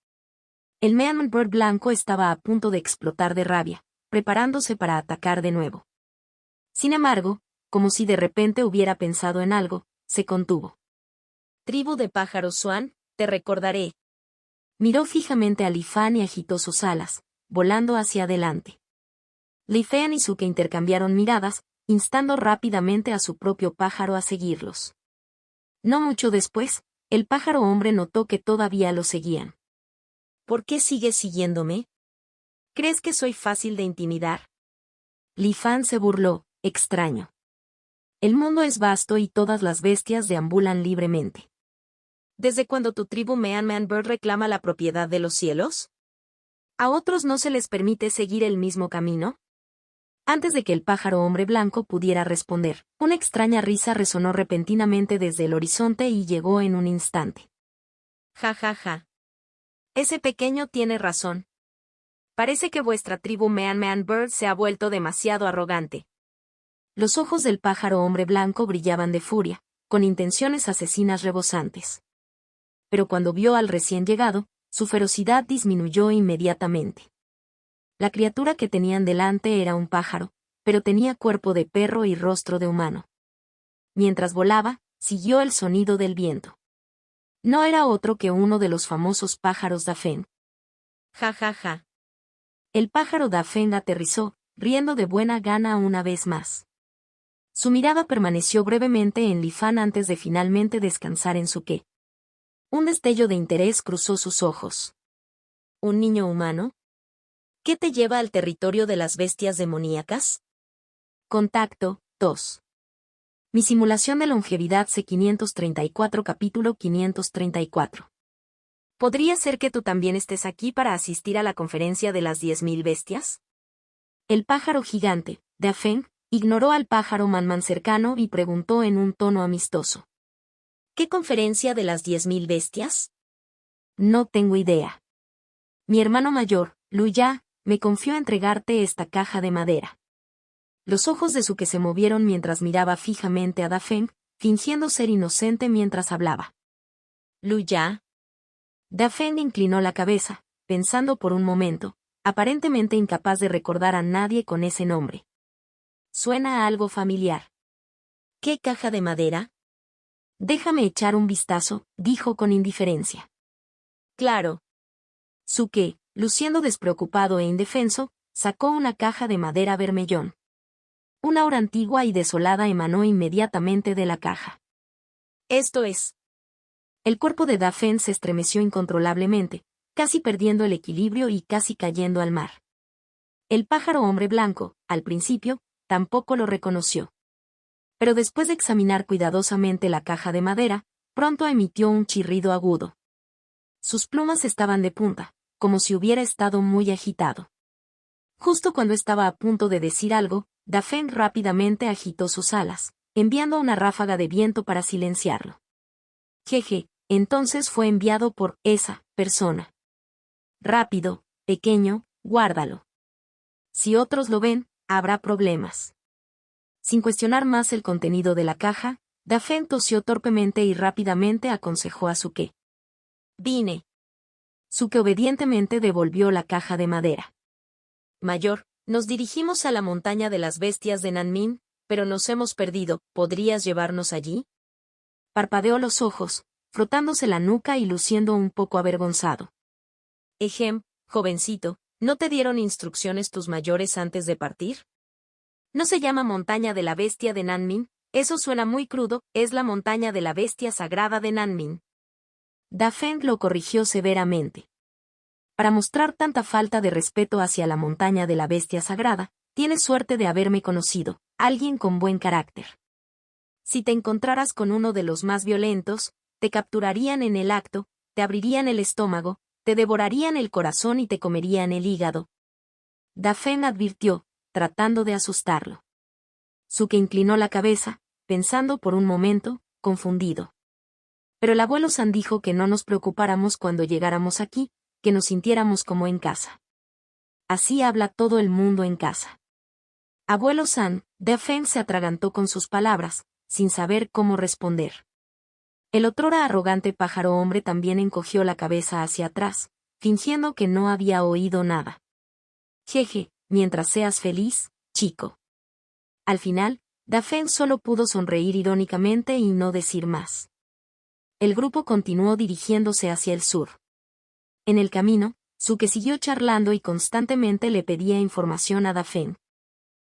El Man Bird blanco estaba a punto de explotar de rabia, preparándose para atacar de nuevo. Sin embargo, como si de repente hubiera pensado en algo, se contuvo. Tribu de pájaros Swan, te recordaré. Miró fijamente a Li Fan y agitó sus alas, volando hacia adelante. Li Fan y Suke intercambiaron miradas, instando rápidamente a su propio pájaro a seguirlos. No mucho después, el pájaro hombre notó que todavía lo seguían. ¿Por qué sigues siguiéndome? ¿Crees que soy fácil de intimidar? Li Fan se burló, extraño. El mundo es vasto y todas las bestias deambulan libremente. ¿Desde cuando tu tribu Man Bird reclama la propiedad de los cielos? ¿A otros no se les permite seguir el mismo camino? Antes de que el pájaro hombre blanco pudiera responder, una extraña risa resonó repentinamente desde el horizonte y llegó en un instante. Ja ja ja. Ese pequeño tiene razón. Parece que vuestra tribu Man Bird se ha vuelto demasiado arrogante. Los ojos del pájaro hombre blanco brillaban de furia, con intenciones asesinas rebosantes. Pero cuando vio al recién llegado, Su ferocidad disminuyó inmediatamente. La criatura que tenían delante era un pájaro, pero tenía cuerpo de perro y rostro de humano. Mientras volaba, siguió el sonido del viento. No era otro que uno de los famosos pájaros Dafeng. Ja ja ja. El pájaro Dafeng aterrizó, riendo de buena gana una vez más. Su mirada permaneció brevemente en Lifan antes de finalmente descansar en su qué. Un destello de interés cruzó sus ojos. ¿Un niño humano? ¿Qué te lleva al territorio de las bestias demoníacas? Contacto 2. Mi simulación de longevidad C534 capítulo 534. ¿Podría ser que tú también estés aquí para asistir a la conferencia de las 10.000 bestias? El pájaro gigante, Dafeng, ignoró al pájaro manman cercano y preguntó en un tono amistoso. ¿Qué conferencia de las 10.000 bestias? No tengo idea. Mi hermano mayor, Luya, me confió entregarte esta caja de madera. Los ojos de Suke se movieron mientras miraba fijamente a Dafeng, fingiendo ser inocente mientras hablaba. Luya. Dafeng inclinó la cabeza, pensando por un momento, aparentemente incapaz de recordar a nadie con ese nombre. Suena a algo familiar. ¿Qué caja de madera? Déjame echar un vistazo, dijo con indiferencia. Claro. Suke, luciendo despreocupado e indefenso, sacó una caja de madera vermellón. Una aura antigua y desolada emanó inmediatamente de la caja. Esto es. El cuerpo de Dafeng se estremeció incontrolablemente, casi perdiendo el equilibrio y casi cayendo al mar. El pájaro hombre blanco, al principio, tampoco lo reconoció. Pero después de examinar cuidadosamente la caja de madera, pronto emitió un chirrido agudo. Sus plumas estaban de punta, como si hubiera estado muy agitado. Justo cuando estaba a punto de decir algo, Dafeng rápidamente agitó sus alas, enviando una ráfaga de viento para silenciarlo. Jeje, entonces fue enviado por esa persona. Rápido, pequeño, guárdalo. Si otros lo ven, habrá problemas. Sin cuestionar más el contenido de la caja, Dafeng tosió torpemente y rápidamente aconsejó a Suke. Vine. Suke obedientemente devolvió la caja de madera. Mayor, nos dirigimos a la montaña de las bestias de Nanmin, pero nos hemos perdido, ¿podrías llevarnos allí? Parpadeó los ojos, frotándose la nuca y luciendo un poco avergonzado. Ejem, jovencito, ¿no te dieron instrucciones tus mayores antes de partir? No se llama montaña de la bestia de Nanmin, eso suena muy crudo, es la montaña de la bestia sagrada de Nanmin. Dafeng lo corrigió severamente. Para mostrar tanta falta de respeto hacia la montaña de la bestia sagrada, tienes suerte de haberme conocido, alguien con buen carácter. Si te encontraras con uno de los más violentos, te capturarían en el acto, te abrirían el estómago, te devorarían el corazón y te comerían el hígado. Dafeng advirtió, tratando de asustarlo. Suke inclinó la cabeza, pensando por un momento, confundido. Pero el abuelo San dijo que no nos preocupáramos cuando llegáramos aquí, que nos sintiéramos como en casa. Así habla todo el mundo en casa. Abuelo San, Dafeng se atragantó con sus palabras, sin saber cómo responder. El otrora arrogante pájaro hombre también encogió la cabeza hacia atrás, fingiendo que no había oído nada. Jeje, mientras seas feliz, chico. Al final, Dafeng solo pudo sonreír irónicamente y no decir más. El grupo continuó dirigiéndose hacia el sur. En el camino, Suke siguió charlando y constantemente le pedía información a Dafeng.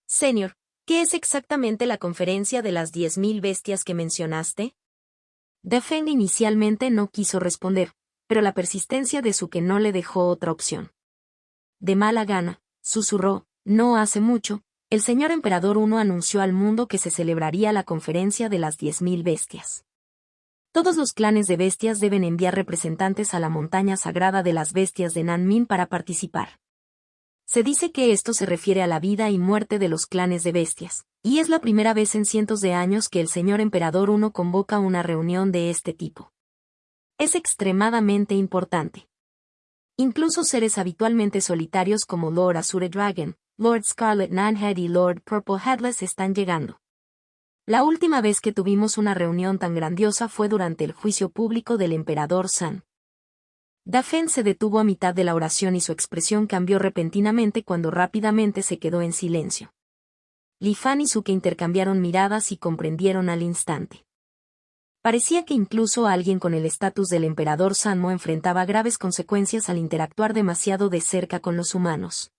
Señor, ¿qué es exactamente la conferencia de las 10.000 bestias que mencionaste? Dafeng inicialmente no quiso responder, pero la persistencia de Suke no le dejó otra opción. De mala gana, susurró, no hace mucho, el señor emperador I anunció al mundo que se celebraría la conferencia de las 10.000 bestias. Todos los clanes de bestias deben enviar representantes a la montaña sagrada de las bestias de Nanmin para participar. Se dice que esto se refiere a la vida y muerte de los clanes de bestias, y es la primera vez en cientos de años que el señor emperador I convoca una reunión de este tipo. Es extremadamente importante. Incluso seres habitualmente solitarios como Lord Azure Dragon, Lord Scarlet Ninehead y Lord Purple Headless están llegando. La última vez que tuvimos una reunión tan grandiosa fue durante el juicio público del emperador San. Daphne se detuvo a mitad de la oración y su expresión cambió repentinamente cuando rápidamente se quedó en silencio. Li Fan y Suke intercambiaron miradas y comprendieron al instante. Parecía que incluso alguien con el estatus del emperador Sanmo enfrentaba graves consecuencias al interactuar demasiado de cerca con los humanos.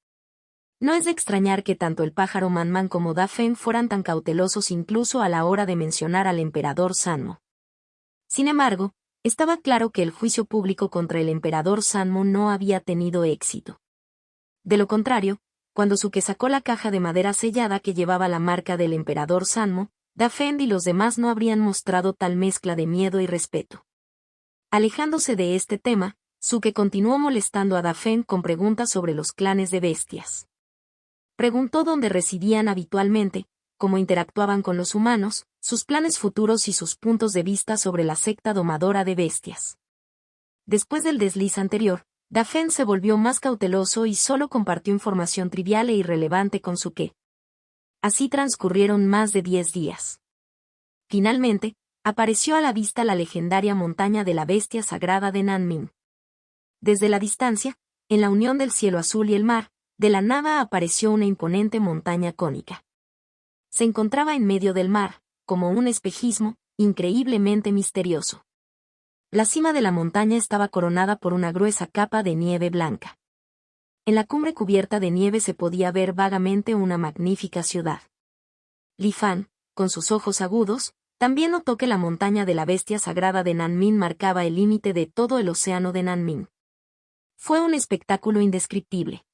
No es de extrañar que tanto el pájaro Man como Daphne fueran tan cautelosos incluso a la hora de mencionar al emperador Sanmo. Sin embargo, estaba claro que el juicio público contra el emperador Sanmo no había tenido éxito. De lo contrario, cuando Suke sacó la caja de madera sellada que llevaba la marca del emperador Sanmo, Daphne y los demás no habrían mostrado tal mezcla de miedo y respeto. Alejándose de este tema, Suke continuó molestando a Daphne con preguntas sobre los clanes de bestias. Preguntó dónde residían habitualmente, cómo interactuaban con los humanos, sus planes futuros y sus puntos de vista sobre la secta domadora de bestias. Después del desliz anterior, Daphne se volvió más cauteloso y solo compartió información trivial e irrelevante con Suke. Así transcurrieron más de 10 días. Finalmente, apareció a la vista la legendaria montaña de la bestia sagrada de Nanmin. Desde la distancia, en la unión del cielo azul y el mar, de la nada apareció una imponente montaña cónica. Se encontraba en medio del mar, como un espejismo, increíblemente misterioso. La cima de la montaña estaba coronada por una gruesa capa de nieve blanca. En la cumbre cubierta de nieve se podía ver vagamente una magnífica ciudad. Li Fan, con sus ojos agudos, también notó que la montaña de la bestia sagrada de Nanmin marcaba el límite de todo el océano de Nanmin. Fue un espectáculo indescriptible.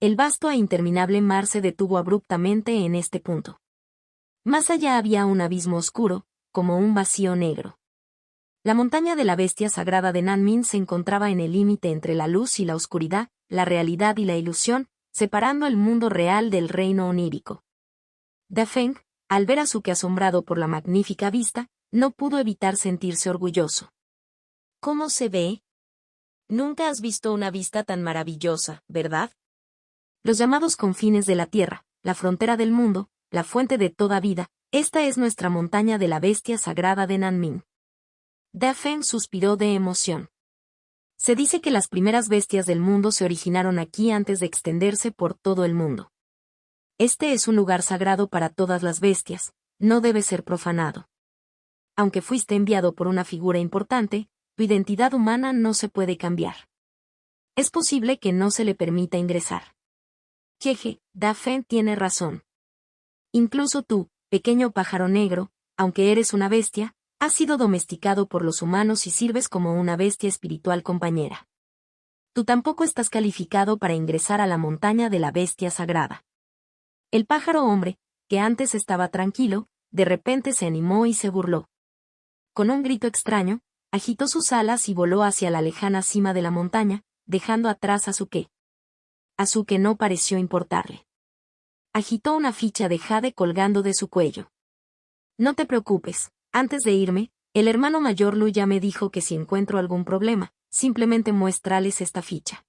El vasto e interminable mar se detuvo abruptamente en este punto. Más allá había un abismo oscuro, como un vacío negro. La montaña de la bestia sagrada de Nanmin se encontraba en el límite entre la luz y la oscuridad, la realidad y la ilusión, separando el mundo real del reino onírico. Daphne, al ver a Suke asombrado por la magnífica vista, no pudo evitar sentirse orgulloso. ¿Cómo se ve? Nunca has visto una vista tan maravillosa, ¿verdad? Los llamados confines de la tierra, la frontera del mundo, la fuente de toda vida, esta es nuestra montaña de la bestia sagrada de Nanmin. Daphne suspiró de emoción. Se dice que las primeras bestias del mundo se originaron aquí antes de extenderse por todo el mundo. Este es un lugar sagrado para todas las bestias, no debe ser profanado. Aunque fuiste enviado por una figura importante, tu identidad humana no se puede cambiar. Es posible que no se le permita ingresar. Jeje, Daphne tiene razón. Incluso tú, pequeño pájaro negro, aunque eres una bestia, has sido domesticado por los humanos y sirves como una bestia espiritual compañera. Tú tampoco estás calificado para ingresar a la montaña de la bestia sagrada. El pájaro hombre, que antes estaba tranquilo, de repente se animó y se burló. Con un grito extraño, agitó sus alas y voló hacia la lejana cima de la montaña, dejando atrás a Suke. A Suke no pareció importarle. Agitó una ficha de jade colgando de su cuello. No te preocupes. Antes de irme, el hermano mayor Lu ya me dijo que si encuentro algún problema, simplemente muéstrales esta ficha.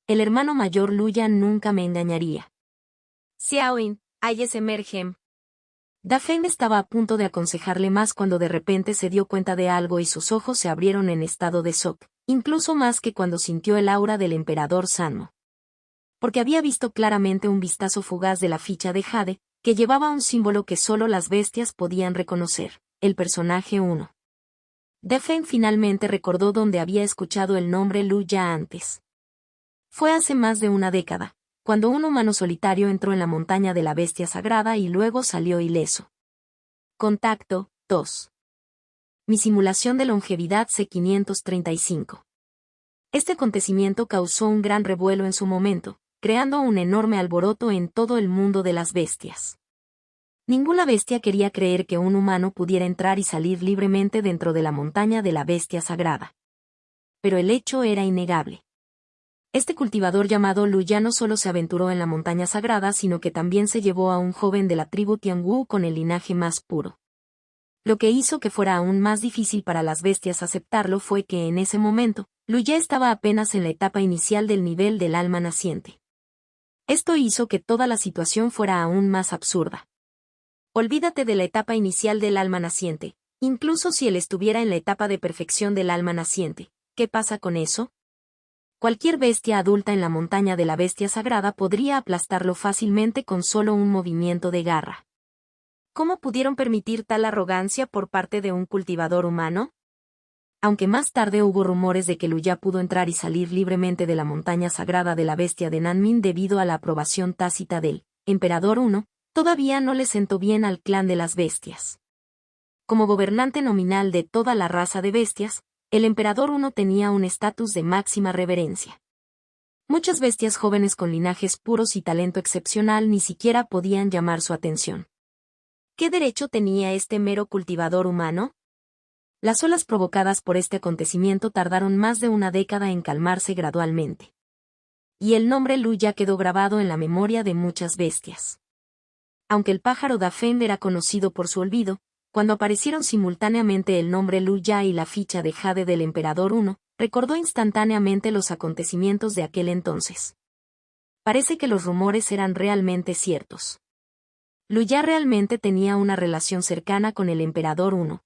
El hermano mayor Lu ya nunca me engañaría. Xiaoyin, Mergem. Daphne estaba a punto de aconsejarle más cuando de repente se dio cuenta de algo y sus ojos se abrieron en estado de shock, incluso más que cuando sintió el aura del emperador Sanmo. Porque había visto claramente un vistazo fugaz de la ficha de jade, que llevaba un símbolo que solo las bestias podían reconocer. El personaje 1. Daphne finalmente recordó dónde había escuchado el nombre Lu ya antes. Fue hace más de una década, cuando un humano solitario entró en la montaña de la bestia sagrada y luego salió ileso. Contacto 2. Mi simulación de longevidad C535. Este acontecimiento causó un gran revuelo en su momento, creando un enorme alboroto en todo el mundo de las bestias. Ninguna bestia quería creer que un humano pudiera entrar y salir libremente dentro de la montaña de la bestia sagrada. Pero el hecho era innegable. Este cultivador llamado Lu ya no solo se aventuró en la montaña sagrada, sino que también se llevó a un joven de la tribu Tianwu con el linaje más puro. Lo que hizo que fuera aún más difícil para las bestias aceptarlo fue que en ese momento, Lu ya estaba apenas en la etapa inicial del nivel del alma naciente. Esto hizo que toda la situación fuera aún más absurda. Olvídate de la etapa inicial del alma naciente, incluso si él estuviera en la etapa de perfección del alma naciente. ¿qué pasa con eso? Cualquier bestia adulta en la montaña de la bestia sagrada podría aplastarlo fácilmente con solo un movimiento de garra. ¿Cómo pudieron permitir tal arrogancia por parte de un cultivador humano? Aunque más tarde hubo rumores de que Luya pudo entrar y salir libremente de la montaña sagrada de la bestia de Nanmin debido a la aprobación tácita del Emperador I, todavía no le sentó bien al clan de las bestias. Como gobernante nominal de toda la raza de bestias, el Emperador I tenía un estatus de máxima reverencia. Muchas bestias jóvenes con linajes puros y talento excepcional ni siquiera podían llamar su atención. ¿Qué derecho tenía este mero cultivador humano? Las olas provocadas por este acontecimiento tardaron más de una década en calmarse gradualmente. Y el nombre Lu ya quedó grabado en la memoria de muchas bestias. Aunque el pájaro Dafen era conocido por su olvido, cuando aparecieron simultáneamente el nombre Lu Ya y la ficha de jade del Emperador I, recordó instantáneamente los acontecimientos de aquel entonces. Parece que los rumores eran realmente ciertos. Lu Ya realmente tenía una relación cercana con el Emperador I.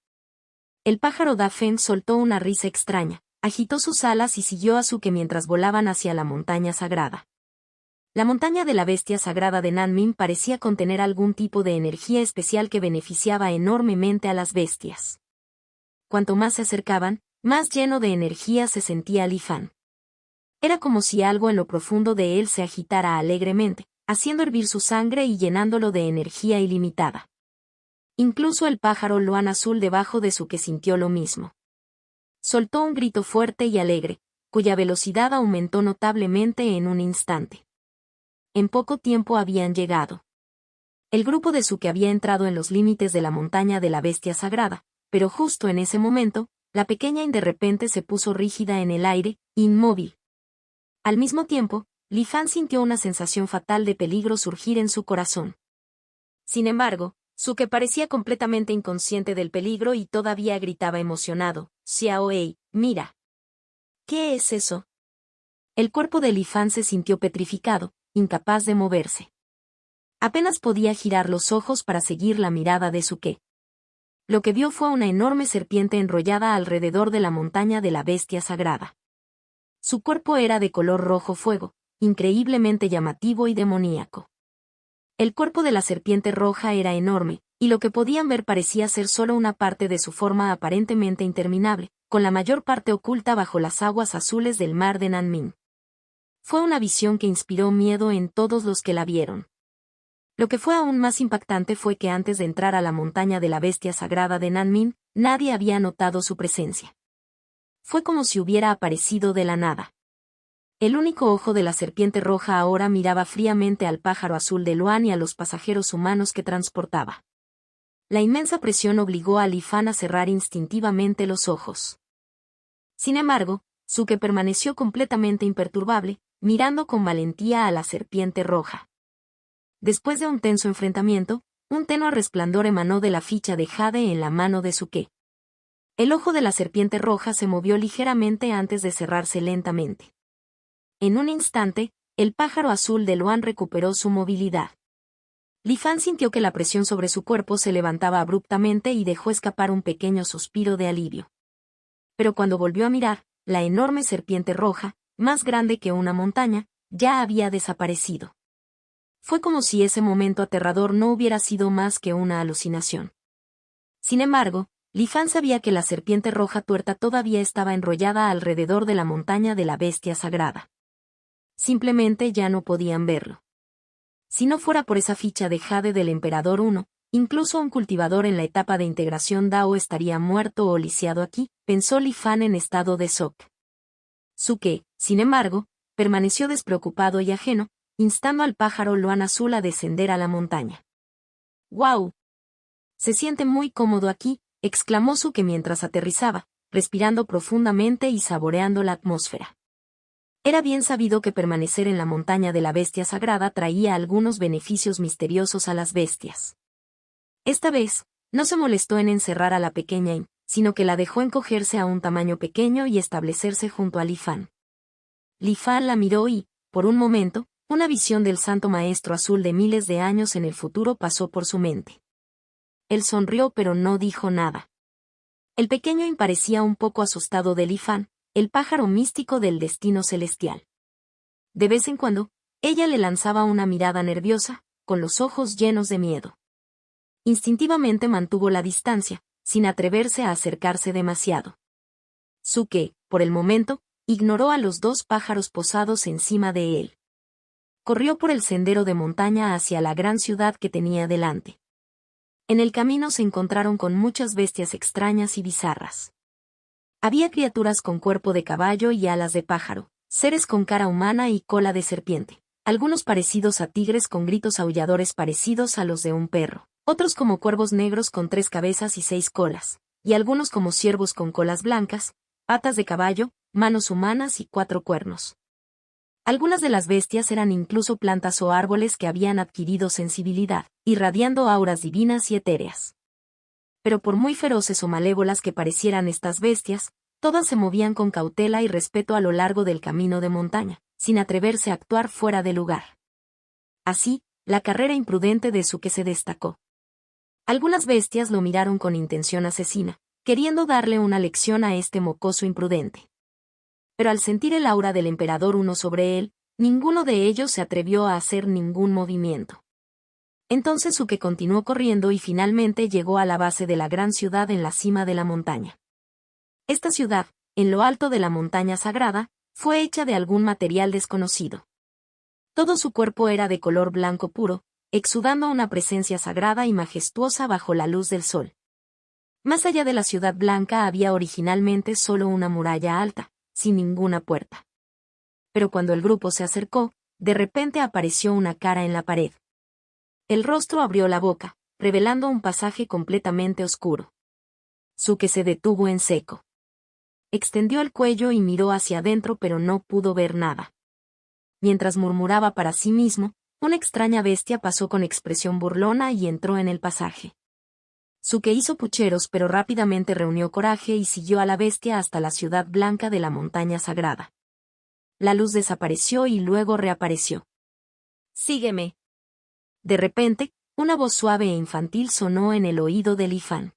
El pájaro Dafen soltó una risa extraña, agitó sus alas y siguió a Suke mientras volaban hacia la montaña sagrada. La montaña de la bestia sagrada de Nanmin parecía contener algún tipo de energía especial que beneficiaba enormemente a las bestias. Cuanto más se acercaban, más lleno de energía se sentía Li Fan. Era como si algo en lo profundo de él se agitara alegremente, haciendo hervir su sangre y llenándolo de energía ilimitada. Incluso el pájaro Luan azul debajo de Suke sintió lo mismo. Soltó un grito fuerte y alegre, cuya velocidad aumentó notablemente en un instante. En poco tiempo habían llegado. El grupo de Suke había entrado en los límites de la montaña de la bestia sagrada, pero justo en ese momento, la pequeña de repente se puso rígida en el aire, inmóvil. Al mismo tiempo, Li Fan sintió una sensación fatal de peligro surgir en su corazón. Sin embargo, Suke parecía completamente inconsciente del peligro y todavía gritaba emocionado, «Xiaoei, mira». ¿Qué es eso? El cuerpo de Li Fan se sintió petrificado, incapaz de moverse. Apenas podía girar los ojos para seguir la mirada de Suke. Lo que vio fue una enorme serpiente enrollada alrededor de la montaña de la bestia sagrada. Su cuerpo era de color rojo fuego, increíblemente llamativo y demoníaco. El cuerpo de la serpiente roja era enorme, y lo que podían ver parecía ser solo una parte de su forma aparentemente interminable, con la mayor parte oculta bajo las aguas azules del mar de Nanmin. Fue una visión que inspiró miedo en todos los que la vieron. Lo que fue aún más impactante fue que antes de entrar a la montaña de la bestia sagrada de Nanmin, nadie había notado su presencia. Fue como si hubiera aparecido de la nada. El único ojo de la serpiente roja ahora miraba fríamente al pájaro azul de Luan y a los pasajeros humanos que transportaba. La inmensa presión obligó a Li Fan a cerrar instintivamente los ojos. Sin embargo, Suke permaneció completamente imperturbable, mirando con valentía a la serpiente roja. Después de un tenso enfrentamiento, un tenue resplandor emanó de la ficha de jade en la mano de Suke. El ojo de la serpiente roja se movió ligeramente antes de cerrarse lentamente. En un instante, el pájaro azul de Luan recuperó su movilidad. Li Fan sintió que la presión sobre su cuerpo se levantaba abruptamente y dejó escapar un pequeño suspiro de alivio. Pero cuando volvió a mirar, la enorme serpiente roja, más grande que una montaña, ya había desaparecido. Fue como si ese momento aterrador no hubiera sido más que una alucinación. Sin embargo, Li Fan sabía que la serpiente roja tuerta todavía estaba enrollada alrededor de la montaña de la bestia sagrada. Simplemente ya no podían verlo. Si no fuera por esa ficha de jade del Emperador I, incluso un cultivador en la etapa de integración Dao estaría muerto o lisiado aquí, pensó Li Fan en estado de shock. Suke, sin embargo, permaneció despreocupado y ajeno, instando al pájaro Luan azul a descender a la montaña. ¡Guau! Se siente muy cómodo aquí, exclamó Suke mientras aterrizaba, respirando profundamente y saboreando la atmósfera. Era bien sabido que permanecer en la montaña de la bestia sagrada traía algunos beneficios misteriosos a las bestias. Esta vez, no se molestó en encerrar a la pequeña Im, sino que la dejó encogerse a un tamaño pequeño y establecerse junto a Li Fan. Li Fan la miró y, por un momento, una visión del Santo Maestro Azul de miles de años en el futuro pasó por su mente. Él sonrió pero no dijo nada. El pequeño Im parecía un poco asustado de Li Fan, el pájaro místico del destino celestial. De vez en cuando, ella le lanzaba una mirada nerviosa, con los ojos llenos de miedo. Instintivamente mantuvo la distancia, sin atreverse a acercarse demasiado. Suke, por el momento, ignoró a los dos pájaros posados encima de él. Corrió por el sendero de montaña hacia la gran ciudad que tenía delante. En el camino se encontraron con muchas bestias extrañas y bizarras. Había criaturas con cuerpo de caballo y alas de pájaro, seres con cara humana y cola de serpiente, algunos parecidos a tigres con gritos aulladores parecidos a los de un perro, otros como cuervos negros con 3 cabezas y 6 colas, y algunos como ciervos con colas blancas, patas de caballo, manos humanas y 4 cuernos. Algunas de las bestias eran incluso plantas o árboles que habían adquirido sensibilidad, irradiando auras divinas y etéreas. Pero por muy feroces o malévolas que parecieran estas bestias, todas se movían con cautela y respeto a lo largo del camino de montaña, sin atreverse a actuar fuera de lugar. Así, la carrera imprudente de Suke se destacó. Algunas bestias lo miraron con intención asesina, queriendo darle una lección a este mocoso imprudente. Pero al sentir el aura del emperador uno sobre él, ninguno de ellos se atrevió a hacer ningún movimiento. Entonces Suke continuó corriendo y finalmente llegó a la base de la gran ciudad en la cima de la montaña. Esta ciudad, en lo alto de la montaña sagrada, fue hecha de algún material desconocido. Todo su cuerpo era de color blanco puro, exudando una presencia sagrada y majestuosa bajo la luz del sol. Más allá de la ciudad blanca había originalmente solo una muralla alta, sin ninguna puerta. Pero cuando el grupo se acercó, de repente apareció una cara en la pared. El rostro abrió la boca, revelando un pasaje completamente oscuro. Suke se detuvo en seco. Extendió el cuello y miró hacia adentro pero no pudo ver nada. Mientras murmuraba para sí mismo, una extraña bestia pasó con expresión burlona y entró en el pasaje. Suke hizo pucheros pero rápidamente reunió coraje y siguió a la bestia hasta la ciudad blanca de la montaña sagrada. La luz desapareció y luego reapareció. «Sígueme». De repente, una voz suave e infantil sonó en el oído de Li Fan.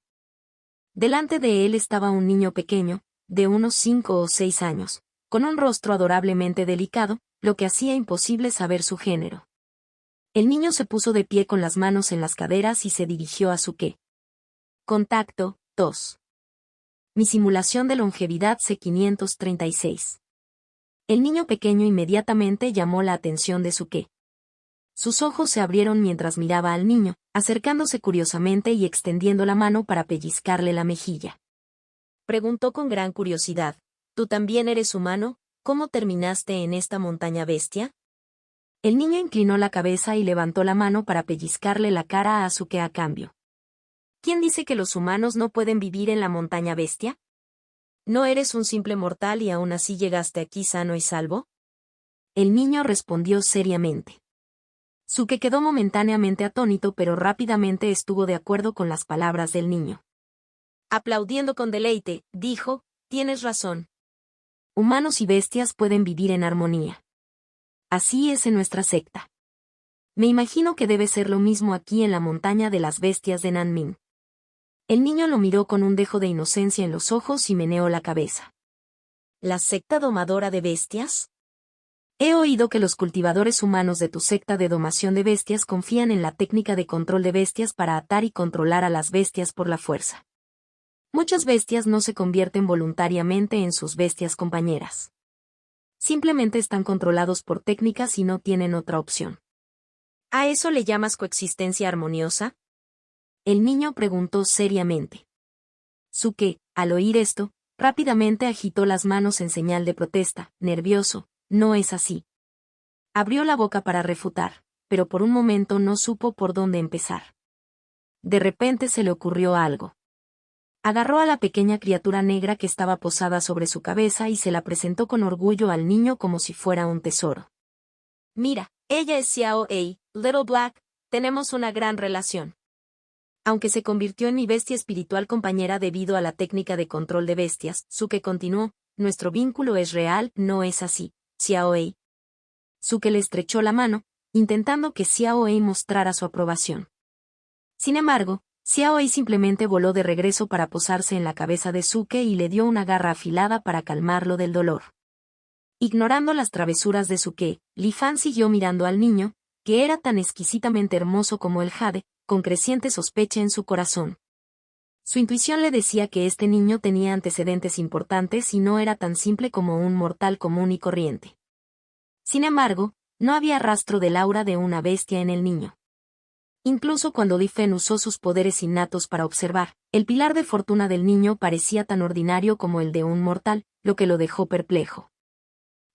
Delante de él estaba un niño pequeño, de unos 5 o 6 años, con un rostro adorablemente delicado, lo que hacía imposible saber su género. El niño se puso de pie con las manos en las caderas y se dirigió a Suke. Contacto, 2. Mi simulación de longevidad C536. El niño pequeño inmediatamente llamó la atención de Suke. Sus ojos se abrieron mientras miraba al niño, acercándose curiosamente y extendiendo la mano para pellizcarle la mejilla. Preguntó con gran curiosidad, ¿tú también eres humano? ¿Cómo terminaste en esta montaña bestia? El niño inclinó la cabeza y levantó la mano para pellizcarle la cara a Suke a cambio. ¿Quién dice que los humanos no pueden vivir en la montaña bestia? ¿No eres un simple mortal y aún así llegaste aquí sano y salvo? El niño respondió seriamente. Suke quedó momentáneamente atónito pero rápidamente estuvo de acuerdo con las palabras del niño. Aplaudiendo con deleite, dijo, tienes razón. Humanos y bestias pueden vivir en armonía. Así es en nuestra secta. Me imagino que debe ser lo mismo aquí en la montaña de las bestias de Nanmin. El niño lo miró con un dejo de inocencia en los ojos y meneó la cabeza. ¿La secta domadora de bestias? He oído que los cultivadores humanos de tu secta de domación de bestias confían en la técnica de control de bestias para atar y controlar a las bestias por la fuerza. Muchas bestias no se convierten voluntariamente en sus bestias compañeras. Simplemente están controlados por técnicas y no tienen otra opción. ¿A eso le llamas coexistencia armoniosa? El niño preguntó seriamente. Suke, al oír esto, rápidamente agitó las manos en señal de protesta, nervioso, no es así. Abrió la boca para refutar, pero por un momento no supo por dónde empezar. De repente se le ocurrió algo. Agarró a la pequeña criatura negra que estaba posada sobre su cabeza y se la presentó con orgullo al niño como si fuera un tesoro. Mira, ella es Xiao Ei, Little Black, tenemos una gran relación. Aunque se convirtió en mi bestia espiritual compañera debido a la técnica de control de bestias, Suke continuó, nuestro vínculo es real, no es así, Xiao Ei. Suke le estrechó la mano, intentando que Xiao Ei mostrara su aprobación. Sin embargo, Xiaoyi simplemente voló de regreso para posarse en la cabeza de Suke y le dio una garra afilada para calmarlo del dolor. Ignorando las travesuras de Suke, Li Fan siguió mirando al niño, que era tan exquisitamente hermoso como el jade, con creciente sospecha en su corazón. Su intuición le decía que este niño tenía antecedentes importantes y no era tan simple como un mortal común y corriente. Sin embargo, no había rastro del aura de una bestia en el niño. Incluso cuando Li Fen usó sus poderes innatos para observar, el pilar de fortuna del niño parecía tan ordinario como el de un mortal, lo que lo dejó perplejo.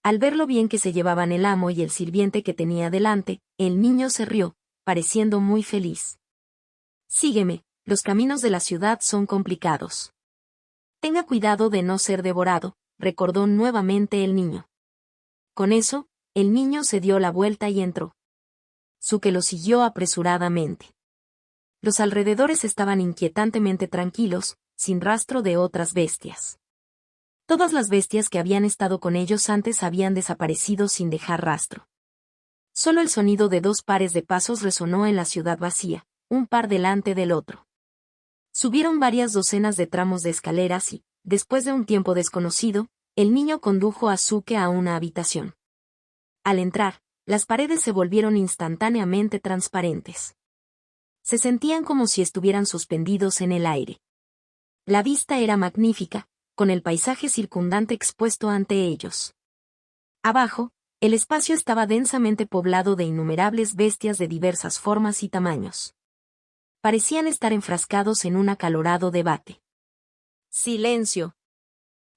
Al ver lo bien que se llevaban el amo y el sirviente que tenía delante, el niño se rió, pareciendo muy feliz. «Sígueme, los caminos de la ciudad son complicados. Tenga cuidado de no ser devorado», recordó nuevamente el niño. Con eso, el niño se dio la vuelta y entró. Suke lo siguió apresuradamente. Los alrededores estaban inquietantemente tranquilos, sin rastro de otras bestias. Todas las bestias que habían estado con ellos antes habían desaparecido sin dejar rastro. Solo el sonido de 2 pares de pasos resonó en la ciudad vacía, un par delante del otro. Subieron varias docenas de tramos de escaleras y, después de un tiempo desconocido, el niño condujo a Suke a una habitación. Al entrar, las paredes se volvieron instantáneamente transparentes. Se sentían como si estuvieran suspendidos en el aire. La vista era magnífica, con el paisaje circundante expuesto ante ellos. Abajo, el espacio estaba densamente poblado de innumerables bestias de diversas formas y tamaños. Parecían estar enfrascados en un acalorado debate. ¡Silencio!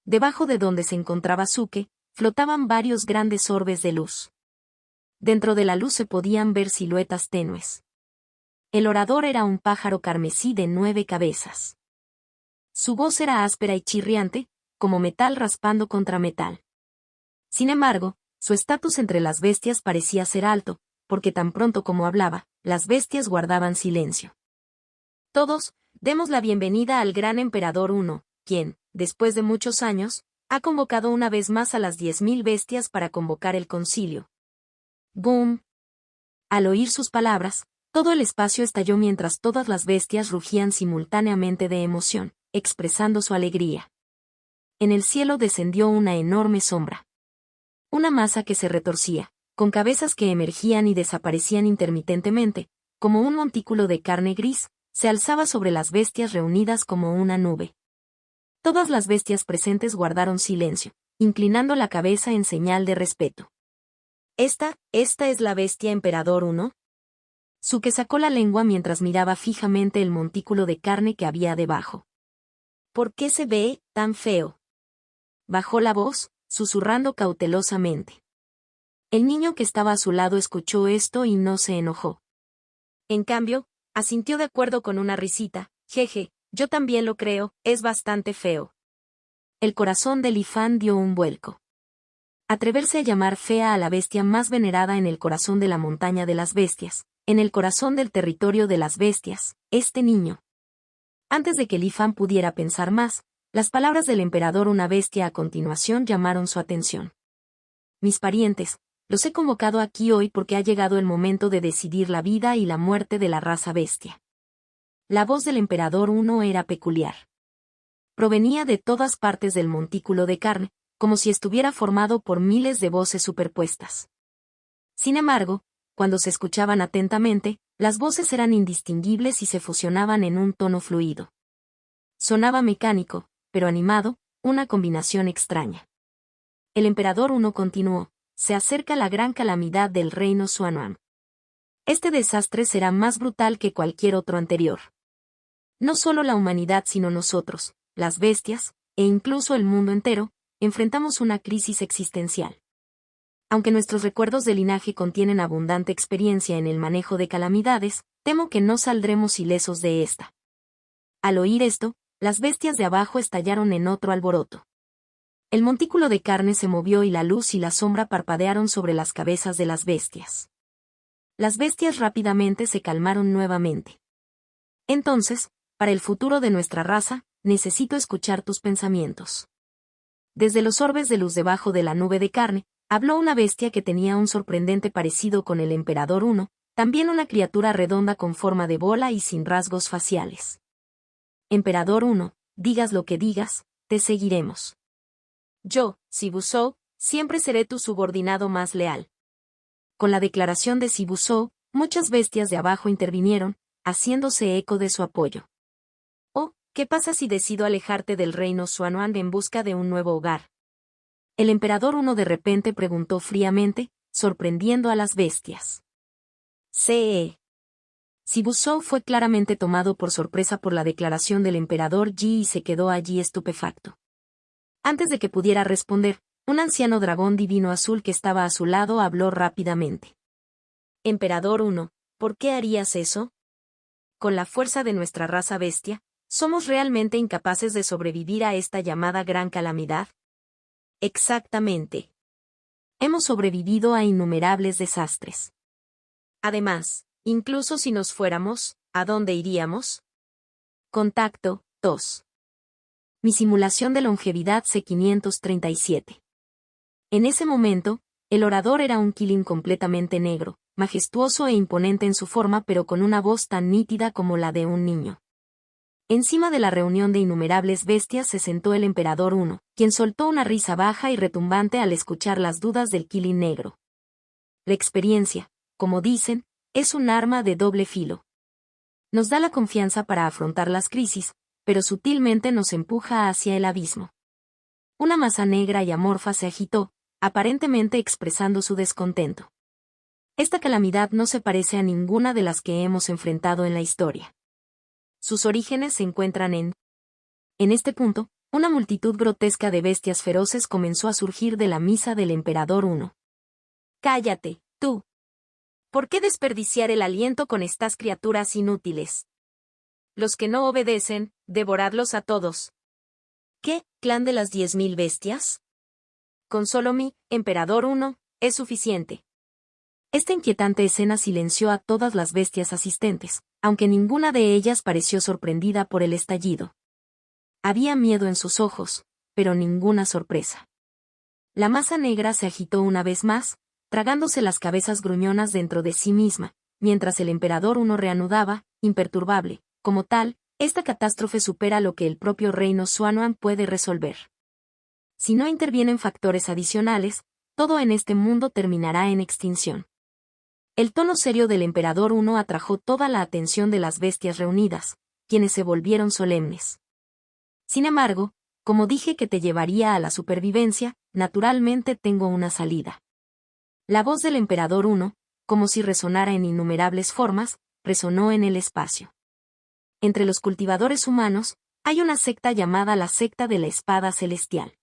Debajo de donde se encontraba Suke, flotaban varios grandes orbes de luz. Dentro de la luz se podían ver siluetas tenues. El orador era un pájaro carmesí de 9 cabezas. Su voz era áspera y chirriante, como metal raspando contra metal. Sin embargo, su estatus entre las bestias parecía ser alto, porque tan pronto como hablaba, las bestias guardaban silencio. Todos, demos la bienvenida al gran emperador 1, quien, después de muchos años, ha convocado una vez más a las 10.000 bestias para convocar el concilio. ¡Boom! Al oír sus palabras, todo el espacio estalló mientras todas las bestias rugían simultáneamente de emoción, expresando su alegría. En el cielo descendió una enorme sombra. Una masa que se retorcía, con cabezas que emergían y desaparecían intermitentemente, como un montículo de carne gris, se alzaba sobre las bestias reunidas como una nube. Todas las bestias presentes guardaron silencio, inclinando la cabeza en señal de respeto. ¿Esta es la bestia emperador 1? Suke sacó la lengua mientras miraba fijamente el montículo de carne que había debajo. ¿Por qué se ve tan feo? Bajó la voz, susurrando cautelosamente. El niño que estaba a su lado escuchó esto y no se enojó. En cambio, asintió de acuerdo con una risita. Jeje, yo también lo creo, es bastante feo. El corazón de Li Fan dio un vuelco. Atreverse a llamar fea a la bestia más venerada en el corazón de la montaña de las bestias, en el corazón del territorio de las bestias, este niño. Antes de que Li Fan pudiera pensar más, las palabras del emperador una bestia a continuación llamaron su atención. Mis parientes, los he convocado aquí hoy porque ha llegado el momento de decidir la vida y la muerte de la raza bestia. La voz del emperador 1 era peculiar. Provenía de todas partes del montículo de carne, como si estuviera formado por miles de voces superpuestas. Sin embargo, cuando se escuchaban atentamente, las voces eran indistinguibles y se fusionaban en un tono fluido. Sonaba mecánico, pero animado, una combinación extraña. El emperador 1 continuó: se acerca la gran calamidad del reino Xuan'an. Este desastre será más brutal que cualquier otro anterior. No solo la humanidad sino nosotros, las bestias, e incluso el mundo entero, enfrentamos una crisis existencial. Aunque nuestros recuerdos de linaje contienen abundante experiencia en el manejo de calamidades, temo que no saldremos ilesos de esta. Al oír esto, las bestias de abajo estallaron en otro alboroto. El montículo de carne se movió y la luz y la sombra parpadearon sobre las cabezas de las bestias. Las bestias rápidamente se calmaron nuevamente. Entonces, para el futuro de nuestra raza, necesito escuchar tus pensamientos. Desde los orbes de luz debajo de la nube de carne, habló una bestia que tenía un sorprendente parecido con el emperador 1, También una criatura redonda con forma de bola y sin rasgos faciales. Emperador 1, digas lo que digas, te seguiremos. Yo, Sibusou, siempre seré tu subordinado más leal. Con la declaración de Sibusou, muchas bestias de abajo intervinieron, haciéndose eco de su apoyo. Oh, ¿qué pasa si decido alejarte del reino Xuanhuan en busca de un nuevo hogar? El emperador 1 de repente preguntó fríamente, sorprendiendo a las bestias. C.E. Sibusou fue claramente tomado por sorpresa por la declaración del emperador Yi y se quedó allí estupefacto. Antes de que pudiera responder, un anciano dragón divino azul que estaba a su lado habló rápidamente. Emperador 1, ¿por qué harías eso? Con la fuerza de nuestra raza bestia, ¿somos realmente incapaces de sobrevivir a esta llamada gran calamidad? Exactamente. Hemos sobrevivido a innumerables desastres. Además, incluso si nos fuéramos, ¿a dónde iríamos? Contacto, 2. Mi simulación de longevidad C537. En ese momento, el orador era un Qilin completamente negro, majestuoso e imponente en su forma pero con una voz tan nítida como la de un niño. Encima de la reunión de innumerables bestias se sentó el emperador 1, quien soltó una risa baja y retumbante al escuchar las dudas del Qilin negro. La experiencia, como dicen, es un arma de doble filo. Nos da la confianza para afrontar las crisis, pero sutilmente nos empuja hacia el abismo. Una masa negra y amorfa se agitó, aparentemente expresando su descontento. Esta calamidad no se parece a ninguna de las que hemos enfrentado en la historia. Sus orígenes se encuentran en este punto, una multitud grotesca de bestias feroces comenzó a surgir de la misa del emperador 1. Cállate, tú. ¿Por qué desperdiciar el aliento con estas criaturas inútiles? Los que no obedecen, devoradlos a todos. ¿Qué, clan de las 10.000 bestias? Con solo mi, emperador 1, es suficiente. Esta inquietante escena silenció a todas las bestias asistentes, aunque ninguna de ellas pareció sorprendida por el estallido. Había miedo en sus ojos, pero ninguna sorpresa. La masa negra se agitó una vez más, tragándose las cabezas gruñonas dentro de sí misma, mientras el emperador 1 reanudaba, imperturbable, como tal, esta catástrofe supera lo que el propio reino Xuanhuan puede resolver. Si no intervienen factores adicionales, todo en este mundo terminará en extinción. El tono serio del emperador 1 atrajo toda la atención de las bestias reunidas, quienes se volvieron solemnes. Sin embargo, como dije que te llevaría a la supervivencia, naturalmente tengo una salida. La voz del emperador 1, como si resonara en innumerables formas, resonó en el espacio. Entre los cultivadores humanos, hay una secta llamada la secta de la espada celestial.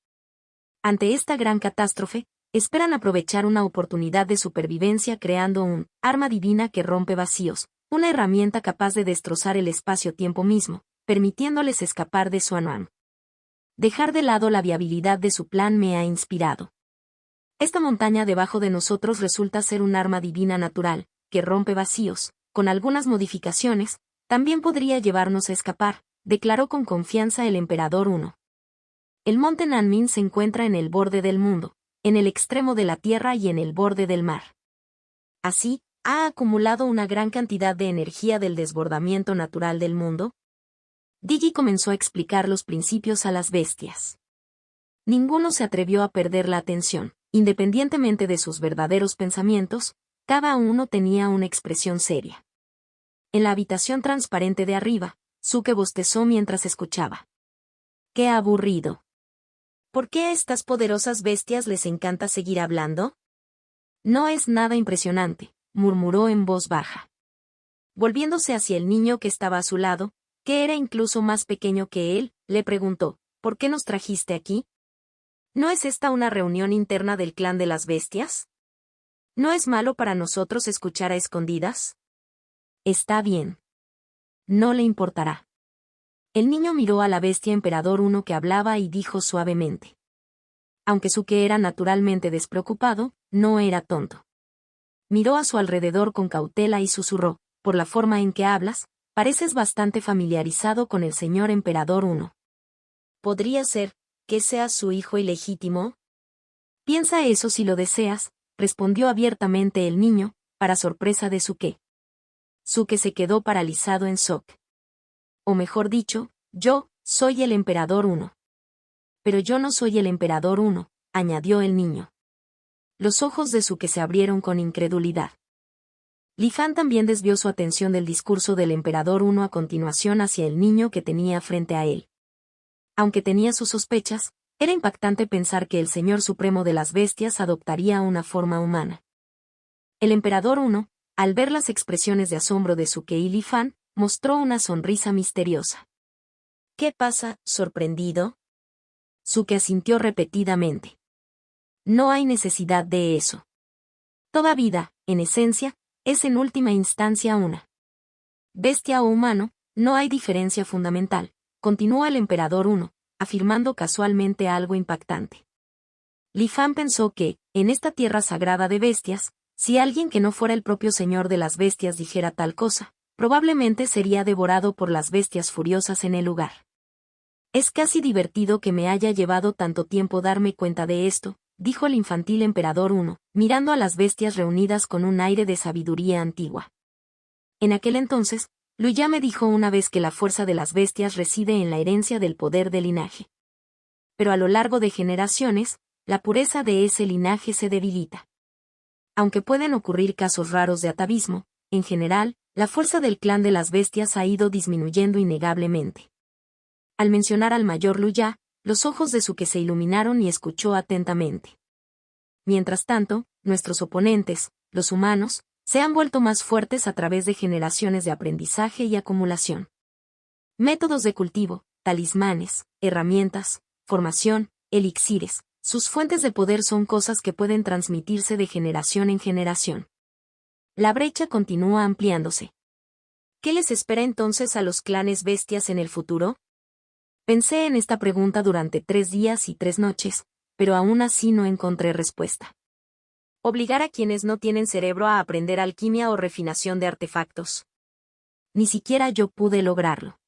Ante esta gran catástrofe, esperan aprovechar una oportunidad de supervivencia creando un arma divina que rompe vacíos, una herramienta capaz de destrozar el espacio-tiempo mismo, permitiéndoles escapar de Xuanhuan. Dejar de lado la viabilidad de su plan me ha inspirado. Esta montaña debajo de nosotros resulta ser un arma divina natural, que rompe vacíos, con algunas modificaciones, también podría llevarnos a escapar, declaró con confianza el emperador 1. El monte Nanmin se encuentra en el borde del mundo, en el extremo de la tierra y en el borde del mar. Así, ¿ha acumulado una gran cantidad de energía del desbordamiento natural del mundo? Digi comenzó a explicar los principios a las bestias. Ninguno se atrevió a perder la atención. Independientemente de sus verdaderos pensamientos, cada uno tenía una expresión seria. En la habitación transparente de arriba, Suke bostezó mientras escuchaba. ¡Qué aburrido! ¿Por qué a estas poderosas bestias les encanta seguir hablando? No es nada impresionante, murmuró en voz baja. Volviéndose hacia el niño que estaba a su lado, que era incluso más pequeño que él, le preguntó, ¿por qué nos trajiste aquí? ¿No es esta una reunión interna del clan de las bestias? ¿No es malo para nosotros escuchar a escondidas? Está bien. No le importará. El niño miró a la bestia emperador 1 que hablaba y dijo suavemente. Aunque Suke era naturalmente despreocupado, no era tonto. Miró a su alrededor con cautela y susurró, por la forma en que hablas, pareces bastante familiarizado con el señor emperador 1. ¿Podría ser que seas su hijo ilegítimo? Piensa eso si lo deseas, respondió abiertamente el niño, para sorpresa de Suke. Suke se quedó paralizado en shock. O mejor dicho, yo soy el emperador 1. Pero yo no soy el emperador 1, añadió el niño. Los ojos de Suke se abrieron con incredulidad. Li Fan también desvió su atención del discurso del emperador 1 a continuación hacia el niño que tenía frente a él. Aunque tenía sus sospechas, era impactante pensar que el Señor Supremo de las Bestias adoptaría una forma humana. El emperador 1, al ver las expresiones de asombro de Suke y Li Fan, mostró una sonrisa misteriosa. ¿Qué pasa, sorprendido? Suke asintió repetidamente. No hay necesidad de eso. Toda vida, en esencia, es en última instancia una bestia o humano, no hay diferencia fundamental, continúa el emperador 1, afirmando casualmente algo impactante. Li Fan pensó que, en esta tierra sagrada de bestias, si alguien que no fuera el propio señor de las bestias dijera tal cosa, probablemente sería devorado por las bestias furiosas en el lugar. Es casi divertido que me haya llevado tanto tiempo darme cuenta de esto, dijo el infantil emperador 1, mirando a las bestias reunidas con un aire de sabiduría antigua. En aquel entonces, Luya me dijo una vez que la fuerza de las bestias reside en la herencia del poder del linaje. Pero a lo largo de generaciones, la pureza de ese linaje se debilita. Aunque pueden ocurrir casos raros de atavismo, en general, la fuerza del clan de las bestias ha ido disminuyendo innegablemente. Al mencionar al mayor Luya, los ojos de Suke se iluminaron y escuchó atentamente. Mientras tanto, nuestros oponentes, los humanos, se han vuelto más fuertes a través de generaciones de aprendizaje y acumulación. Métodos de cultivo, talismanes, herramientas, formación, elixires, sus fuentes de poder son cosas que pueden transmitirse de generación en generación. La brecha continúa ampliándose. ¿Qué les espera entonces a los clanes bestias en el futuro? Pensé en esta pregunta durante 3 días y 3 noches, pero aún así no encontré respuesta. Obligar a quienes no tienen cerebro a aprender alquimia o refinación de artefactos. Ni siquiera yo pude lograrlo.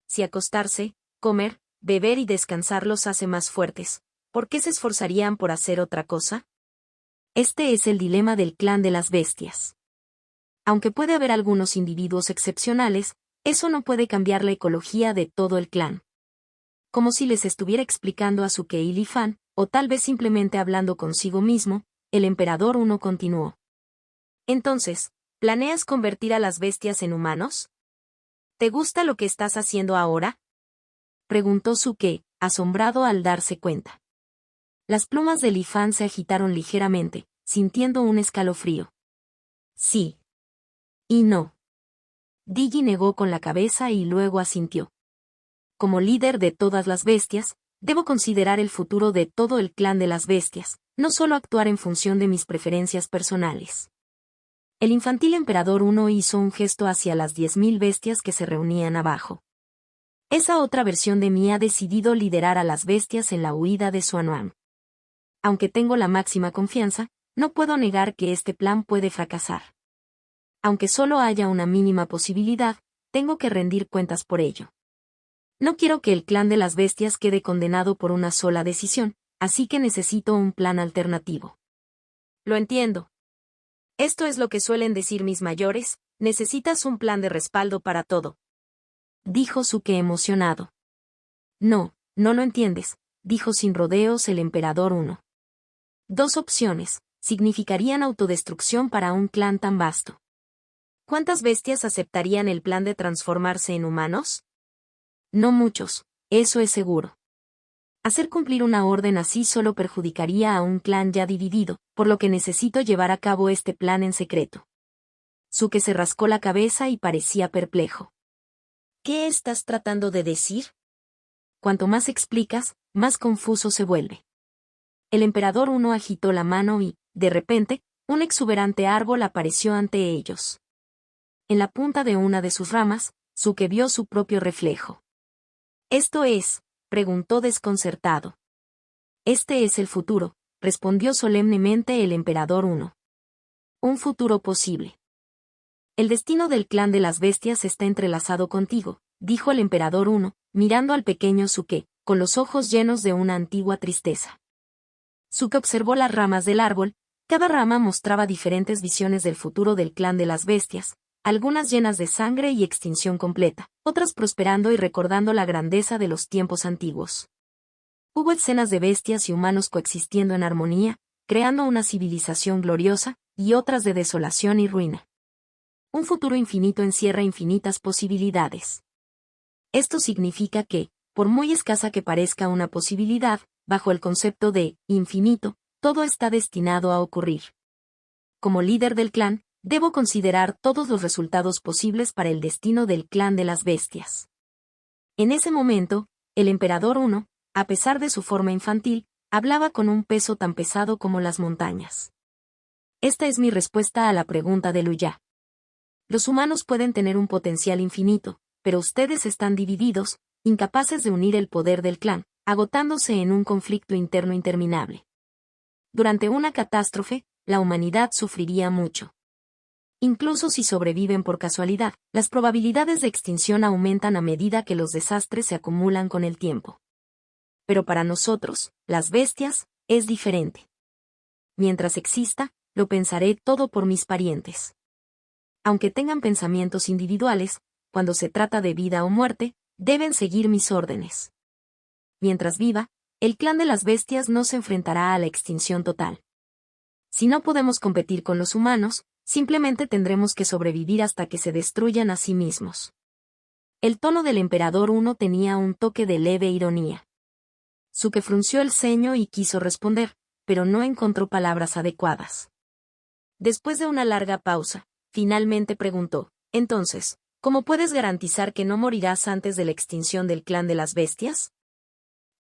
Si acostarse, comer, beber y descansar los hace más fuertes, ¿por qué se esforzarían por hacer otra cosa? Este es el dilema del clan de las bestias. Aunque puede haber algunos individuos excepcionales, eso no puede cambiar la ecología de todo el clan. Como si les estuviera explicando a Suke y Li Fan, o tal vez simplemente hablando consigo mismo, el emperador 1 continuó. Entonces, ¿planeas convertir a las bestias en humanos? ¿Te gusta lo que estás haciendo ahora? Preguntó Suke, asombrado al darse cuenta. Las plumas de Li Fan se agitaron ligeramente, sintiendo un escalofrío. Sí. Y no. Digi negó con la cabeza y luego asintió. Como líder de todas las bestias, debo considerar el futuro de todo el clan de las bestias, no solo actuar en función de mis preferencias personales. El infantil emperador 1 hizo un gesto hacia las 10.000 bestias que se reunían abajo. Esa otra versión de mí ha decidido liderar a las bestias en la huida de Suanuam. Aunque tengo la máxima confianza, no puedo negar que este plan puede fracasar. Aunque solo haya una mínima posibilidad, tengo que rendir cuentas por ello. No quiero que el clan de las bestias quede condenado por una sola decisión, así que necesito un plan alternativo. Lo entiendo. Esto es lo que suelen decir mis mayores, necesitas un plan de respaldo para todo. Dijo Suke emocionado. No, no lo entiendes, dijo sin rodeos el emperador 1. 2 opciones, significarían autodestrucción para un clan tan vasto. ¿Cuántas bestias aceptarían el plan de transformarse en humanos? No muchos, eso es seguro. Hacer cumplir una orden así solo perjudicaría a un clan ya dividido, por lo que necesito llevar a cabo este plan en secreto. Suke se rascó la cabeza y parecía perplejo. ¿Qué estás tratando de decir? Cuanto más explicas, más confuso se vuelve. El emperador 1 agitó la mano y, de repente, un exuberante árbol apareció ante ellos. En la punta de una de sus ramas, Suke vio su propio reflejo. ¿Esto es?, preguntó desconcertado. Este es el futuro, respondió solemnemente el emperador 1. Un futuro posible. El destino del clan de las bestias está entrelazado contigo, dijo el emperador 1, mirando al pequeño Suke, con los ojos llenos de una antigua tristeza. Suke observó las ramas del árbol, Cada rama mostraba diferentes visiones del futuro del clan de las bestias, algunas llenas de sangre y extinción completa, otras prosperando y recordando la grandeza de los tiempos antiguos. Hubo escenas de bestias y humanos coexistiendo en armonía, creando una civilización gloriosa, y otras de desolación y ruina. Un futuro infinito encierra infinitas posibilidades. Esto significa que, por muy escasa que parezca una posibilidad, bajo el concepto de infinito, todo está destinado a ocurrir. Como líder del clan, debo considerar todos los resultados posibles para el destino del clan de las bestias. En ese momento, el Emperador 1, a pesar de su forma infantil, hablaba con un peso tan pesado como las montañas. Esta es mi respuesta a la pregunta de Luya. Los humanos pueden tener un potencial infinito, pero ustedes están divididos, incapaces de unir el poder del clan, agotándose en un conflicto interno interminable. Durante una catástrofe, la humanidad sufriría mucho. Incluso si sobreviven por casualidad, las probabilidades de extinción aumentan a medida que los desastres se acumulan con el tiempo. Pero para nosotros, las bestias, es diferente. Mientras exista, lo pensaré todo por mis parientes. Aunque tengan pensamientos individuales, cuando se trata de vida o muerte, deben seguir mis órdenes. Mientras viva, el clan de las bestias no se enfrentará a la extinción total. Si no podemos competir con los humanos, simplemente tendremos que sobrevivir hasta que se destruyan a sí mismos. El tono del Emperador 1 tenía un toque de leve ironía. Suke frunció el ceño y quiso responder, pero no encontró palabras adecuadas. Después de una larga pausa, finalmente preguntó, entonces, ¿cómo puedes garantizar que no morirás antes de la extinción del clan de las bestias?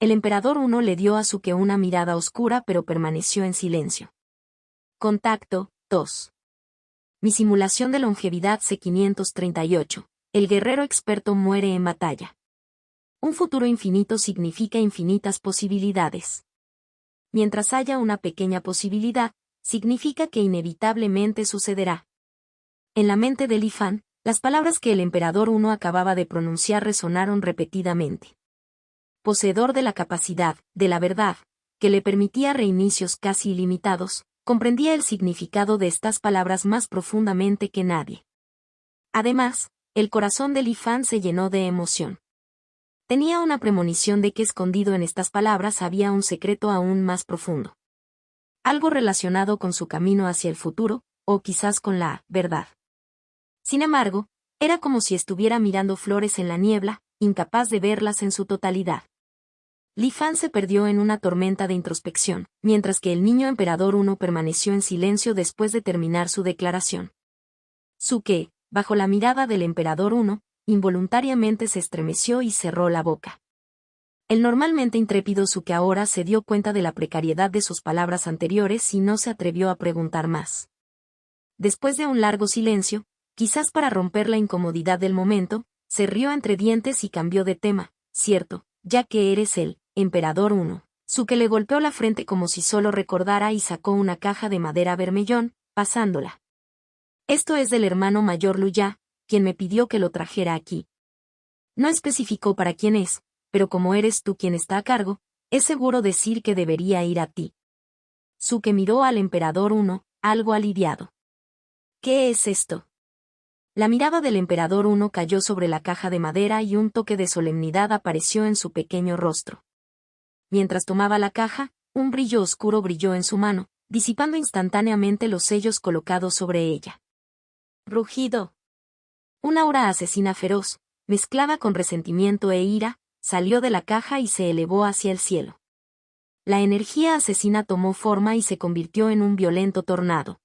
El Emperador 1 le dio a Suke una mirada oscura pero permaneció en silencio. Contacto, 2. Mi simulación de longevidad C538. El guerrero experto muere en batalla. Un futuro infinito significa infinitas posibilidades. Mientras haya una pequeña posibilidad, significa que inevitablemente sucederá. En la mente de Li Fan, las palabras que el Emperador 1 acababa de pronunciar resonaron repetidamente. Poseedor de la capacidad, de la verdad, que le permitía reinicios casi ilimitados, comprendía el significado de estas palabras más profundamente que nadie. Además, el corazón de Li Fan se llenó de emoción. Tenía una premonición de que escondido en estas palabras había un secreto aún más profundo. Algo relacionado con su camino hacia el futuro, o quizás con la verdad. Sin embargo, era como si estuviera mirando flores en la niebla, incapaz de verlas en su totalidad. Li Fan se perdió en una tormenta de introspección, mientras que el niño Emperador 1 permaneció en silencio después de terminar su declaración. Suke, bajo la mirada del Emperador 1, involuntariamente se estremeció y cerró la boca. El normalmente intrépido Suke ahora se dio cuenta de la precariedad de sus palabras anteriores y no se atrevió a preguntar más. Después de un largo silencio, quizás para romper la incomodidad del momento, se rió entre dientes y cambió de tema, cierto, ya que eres el Emperador 1. Suke le golpeó la frente como si solo recordara y sacó una caja de madera vermellón, pasándola. Esto es del hermano mayor Luya, quien me pidió que lo trajera aquí. No especificó para quién es, pero como eres tú quien está a cargo, es seguro decir que debería ir a ti. Suke miró al Emperador 1, algo aliviado. ¿Qué es esto? La mirada del Emperador 1 cayó sobre la caja de madera y un toque de solemnidad apareció en su pequeño rostro. Mientras tomaba la caja, un brillo oscuro brilló en su mano, disipando instantáneamente los sellos colocados sobre ella. Rugido. Una aura asesina feroz, mezclada con resentimiento e ira, salió de la caja y se elevó hacia el cielo. La energía asesina tomó forma y se convirtió en un violento tornado.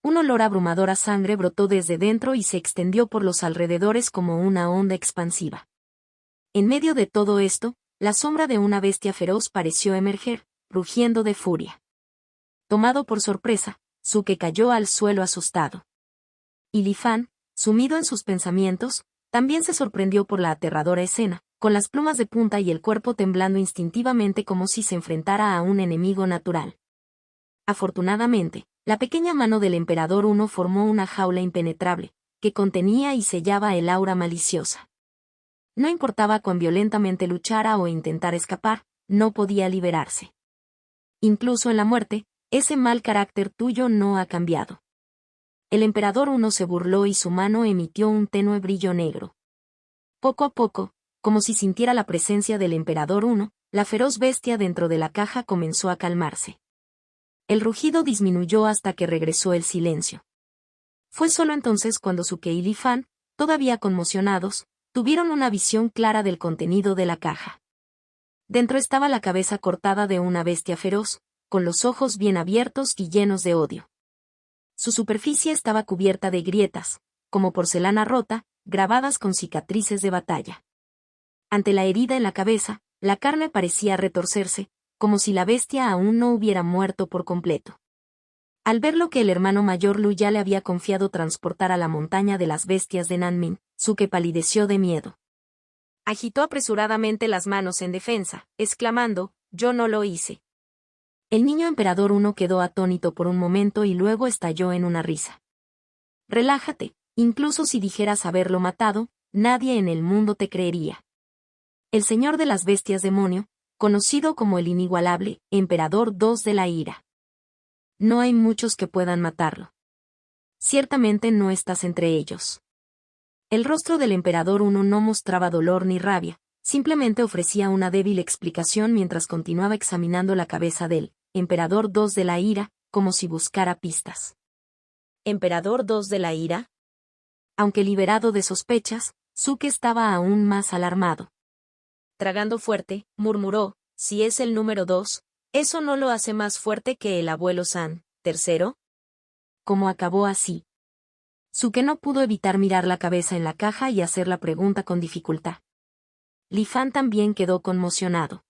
Un olor abrumador a sangre brotó desde dentro y se extendió por los alrededores como una onda expansiva. En medio de todo esto, la sombra de una bestia feroz pareció emerger, rugiendo de furia. Tomado por sorpresa, Suke cayó al suelo asustado. Y Li Fan, sumido en sus pensamientos, también se sorprendió por la aterradora escena, con las plumas de punta y el cuerpo temblando instintivamente como si se enfrentara a un enemigo natural. Afortunadamente, la pequeña mano del Emperador 1 formó una jaula impenetrable, que contenía y sellaba el aura maliciosa. No importaba cuán violentamente luchara o intentara escapar, no podía liberarse. Incluso en la muerte, ese mal carácter tuyo no ha cambiado. El emperador Uno se burló y su mano emitió un tenue brillo negro. Poco a poco, como si sintiera la presencia del emperador Uno, la feroz bestia dentro de la caja comenzó a calmarse. El rugido disminuyó hasta que regresó el silencio. Fue solo entonces cuando Suke y Lifan, todavía conmocionados, tuvieron una visión clara del contenido de la caja. Dentro estaba la cabeza cortada de una bestia feroz, con los ojos bien abiertos y llenos de odio. Su superficie estaba cubierta de grietas, como porcelana rota, grabadas con cicatrices de batalla. Ante la herida en la cabeza, la carne parecía retorcerse, como si la bestia aún no hubiera muerto por completo. Al ver lo que el hermano mayor Lu ya le había confiado transportar a la montaña de las bestias de Nanmin, Suke palideció de miedo. Agitó apresuradamente las manos en defensa, exclamando, «Yo no lo hice». El niño emperador Uno quedó atónito por un momento y luego estalló en una risa. «Relájate, incluso si dijeras haberlo matado, nadie en el mundo te creería. El señor de las bestias demonio, conocido como el inigualable Emperador II de la Ira. No hay muchos que puedan matarlo. Ciertamente no estás entre ellos». El rostro del emperador Uno no mostraba dolor ni rabia, simplemente ofrecía una débil explicación mientras continuaba examinando la cabeza del Emperador II de la Ira, como si buscara pistas. ¿Emperador II de la Ira? Aunque liberado de sospechas, Suke estaba aún más alarmado. Tragando fuerte, murmuró, «Si es el número 2, ¿eso no lo hace más fuerte que el abuelo San, tercero?» ¿Cómo acabó así? Suke no pudo evitar mirar la cabeza en la caja y hacer la pregunta con dificultad. Lifan también quedó conmocionado.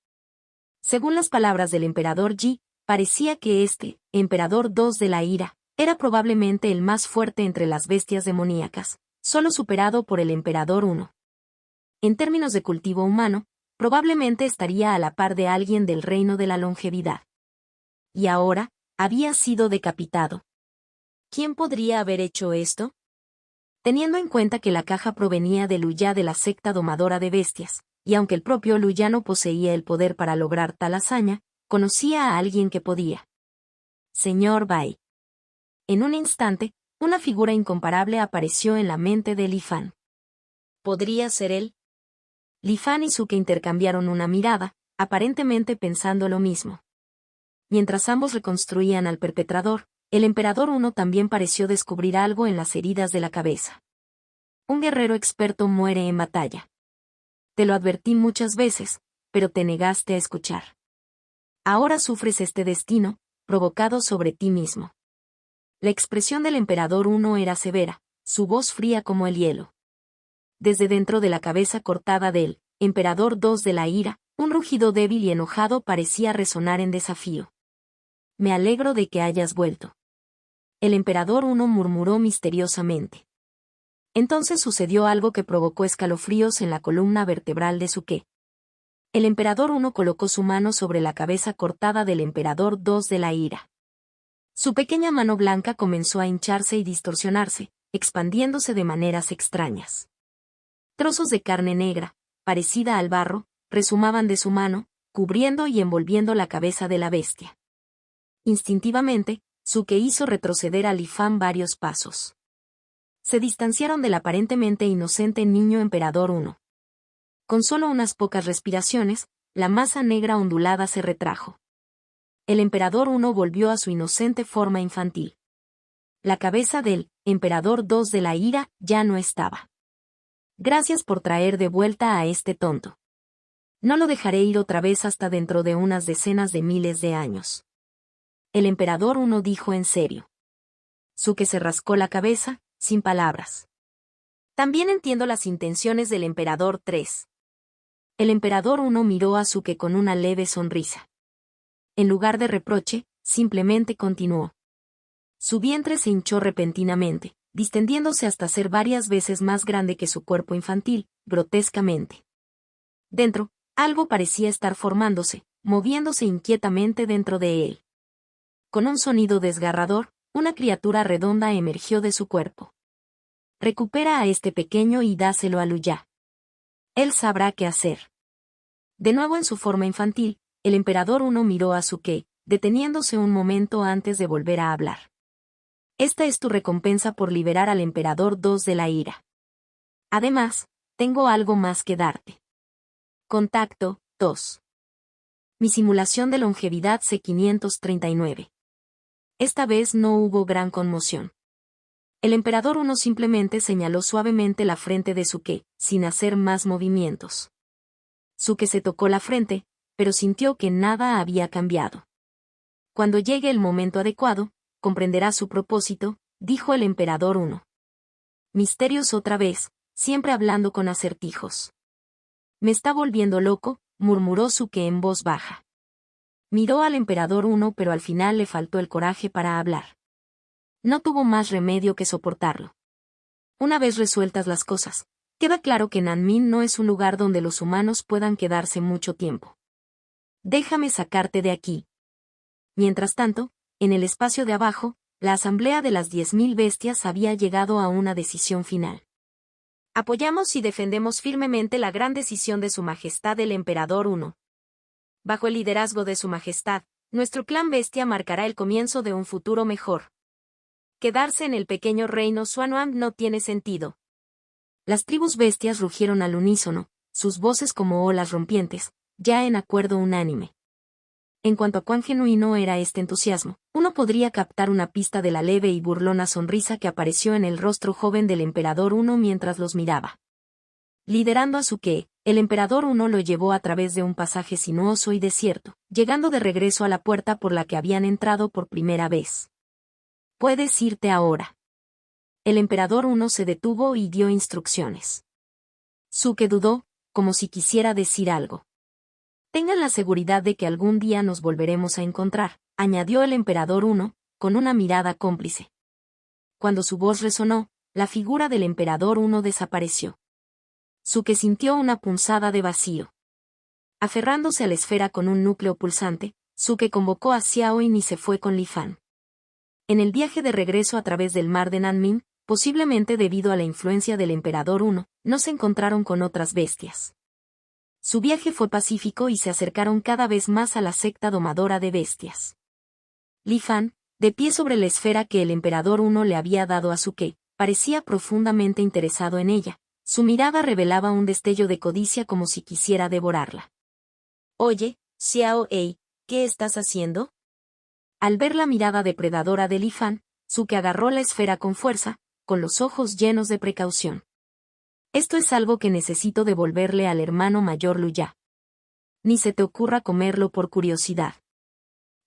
Según las palabras del emperador Yi, parecía que este, emperador II de la Ira, era probablemente el más fuerte entre las bestias demoníacas, solo superado por el emperador Uno. En términos de cultivo humano, probablemente estaría a la par de alguien del reino de la longevidad. Y ahora, había sido decapitado. ¿Quién podría haber hecho esto? Teniendo en cuenta que la caja provenía de Luya de la secta domadora de bestias, y aunque el propio Luya no poseía el poder para lograr tal hazaña, conocía a alguien que podía. Señor Bai. En un instante, una figura incomparable apareció en la mente de Lifan. ¿Podría ser él? Lifan y Suke intercambiaron una mirada, aparentemente pensando lo mismo. Mientras ambos reconstruían al perpetrador, el emperador Uno también pareció descubrir algo en las heridas de la cabeza. Un guerrero experto muere en batalla. Te lo advertí muchas veces, pero te negaste a escuchar. Ahora sufres este destino, provocado sobre ti mismo. La expresión del emperador Uno era severa, su voz fría como el hielo. Desde dentro de la cabeza cortada del Emperador II de la Ira, un rugido débil y enojado parecía resonar en desafío. Me alegro de que hayas vuelto. El emperador Uno murmuró misteriosamente. Entonces sucedió algo que provocó escalofríos en la columna vertebral de Suke. El emperador Uno colocó su mano sobre la cabeza cortada del emperador II de la Ira. Su pequeña mano blanca comenzó a hincharse y distorsionarse, expandiéndose de maneras extrañas. Trozos de carne negra, parecida al barro, rezumaban de su mano, cubriendo y envolviendo la cabeza de la bestia. Instintivamente, Suke hizo retroceder a Lifan varios pasos. Se distanciaron del aparentemente inocente niño emperador Uno. Con solo unas pocas respiraciones, la masa negra ondulada se retrajo. El emperador Uno volvió a su inocente forma infantil. La cabeza del Emperador II de la Ira ya no estaba. Gracias por traer de vuelta a este tonto. No lo dejaré ir otra vez hasta dentro de unas decenas de miles de años. El emperador Uno dijo en serio. Suke se rascó la cabeza, sin palabras. También entiendo las intenciones del emperador 3. El emperador Uno miró a Suke con una leve sonrisa. En lugar de reproche, simplemente continuó. Su vientre se hinchó repentinamente, distendiéndose hasta ser varias veces más grande que su cuerpo infantil, grotescamente. Dentro, algo parecía estar formándose, moviéndose inquietamente dentro de él. Con un sonido desgarrador, una criatura redonda emergió de su cuerpo. Recupera a este pequeño y dáselo a Luya. Él sabrá qué hacer. De nuevo en su forma infantil, el emperador Uno miró a Suke, deteniéndose un momento antes de volver a hablar. Esta es tu recompensa por liberar al emperador 2 de la ira. Además, tengo algo más que darte. Contacto 2. Mi simulación de longevidad C539. Esta vez no hubo gran conmoción. El emperador 1 simplemente señaló suavemente la frente de Suke, sin hacer más movimientos. Suke se tocó la frente, pero sintió que nada había cambiado. Cuando llegue el momento adecuado, comprenderá su propósito, dijo el emperador 1. Misterios otra vez, siempre hablando con acertijos. Me está volviendo loco, murmuró Suke en voz baja. Miró al emperador 1 pero al final le faltó el coraje para hablar. No tuvo más remedio que soportarlo. Una vez resueltas las cosas, queda claro que Nanmin no es un lugar donde los humanos puedan quedarse mucho tiempo. Déjame sacarte de aquí. Mientras tanto, en el espacio de abajo, la asamblea de las 10.000 bestias había llegado a una decisión final. Apoyamos y defendemos firmemente la gran decisión de Su Majestad el Emperador 1. Bajo el liderazgo de Su Majestad, nuestro clan bestia marcará el comienzo de un futuro mejor. Quedarse en el pequeño reino Xuanwang no tiene sentido. Las tribus bestias rugieron al unísono, sus voces como olas rompientes, ya en acuerdo unánime. En cuanto a cuán genuino era este entusiasmo, uno podría captar una pista de la leve y burlona sonrisa que apareció en el rostro joven del Emperador 1 mientras los miraba. Liderando a Suke, el Emperador 1 lo llevó a través de un pasaje sinuoso y desierto, llegando de regreso a la puerta por la que habían entrado por primera vez. Puedes irte ahora. El Emperador 1 se detuvo y dio instrucciones. Suke dudó, como si quisiera decir algo. Tengan la seguridad de que algún día nos volveremos a encontrar, añadió el Emperador 1, con una mirada cómplice. Cuando su voz resonó, la figura del Emperador 1 desapareció. Suke sintió una punzada de vacío. Aferrándose a la esfera con un núcleo pulsante, Suke convocó a Xiaoyin y se fue con Li Fan. En el viaje de regreso a través del mar de Nanmin, posiblemente debido a la influencia del Emperador 1, no se encontraron con otras bestias. Su viaje fue pacífico y se acercaron cada vez más a la secta domadora de bestias. Li Fan, de pie sobre la esfera que el Emperador 1 le había dado a Suke, parecía profundamente interesado en ella. Su mirada revelaba un destello de codicia como si quisiera devorarla. Oye, Xiao Ei, ¿qué estás haciendo? Al ver la mirada depredadora de Li Fan, Suke agarró la esfera con fuerza, con los ojos llenos de precaución. Esto es algo que necesito devolverle al hermano mayor Luya. Ni se te ocurra comerlo por curiosidad.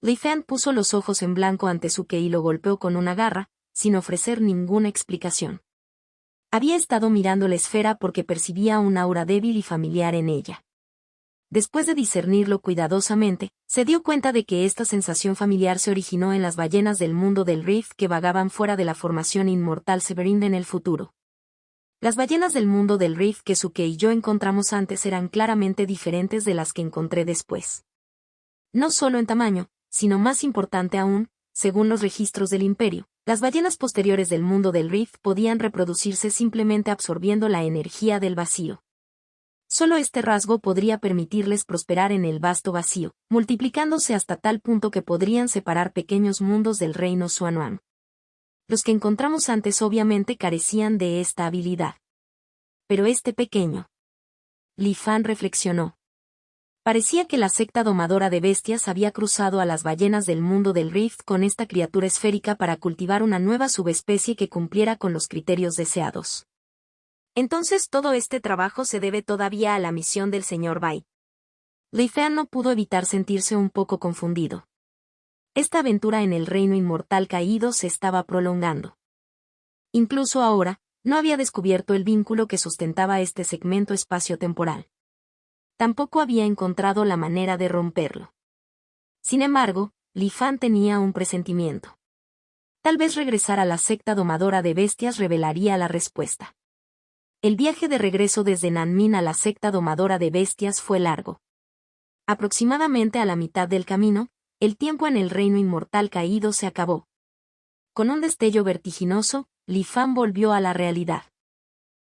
Li Fan puso los ojos en blanco ante Suke y lo golpeó con una garra, sin ofrecer ninguna explicación. Había estado mirando la esfera porque percibía un aura débil y familiar en ella. Después de discernirlo cuidadosamente, se dio cuenta de que esta sensación familiar se originó en las ballenas del mundo del Rift que vagaban fuera de la formación inmortal Severin en el futuro. Las ballenas del mundo del Rift que Suke y yo encontramos antes eran claramente diferentes de las que encontré después. No solo en tamaño, sino más importante aún, según los registros del Imperio, las ballenas posteriores del mundo del Rift podían reproducirse simplemente absorbiendo la energía del vacío. Solo este rasgo podría permitirles prosperar en el vasto vacío, multiplicándose hasta tal punto que podrían separar pequeños mundos del reino Xuanwang. Los que encontramos antes obviamente carecían de esta habilidad. Pero este pequeño. Li Fan reflexionó. Parecía que la secta domadora de bestias había cruzado a las ballenas del mundo del Rift con esta criatura esférica para cultivar una nueva subespecie que cumpliera con los criterios deseados. Entonces todo este trabajo se debe todavía a la misión del señor Bai. Li Fan no pudo evitar sentirse un poco confundido. Esta aventura en el reino inmortal caído se estaba prolongando. Incluso ahora, no había descubierto el vínculo que sustentaba este segmento espacio-temporal. Tampoco había encontrado la manera de romperlo. Sin embargo, Li Fan tenía un presentimiento. Tal vez regresar a la secta domadora de bestias revelaría la respuesta. El viaje de regreso desde Nanmin a la secta domadora de bestias fue largo. Aproximadamente a la mitad del camino, el tiempo en el reino inmortal caído se acabó. Con un destello vertiginoso, Li Fan volvió a la realidad.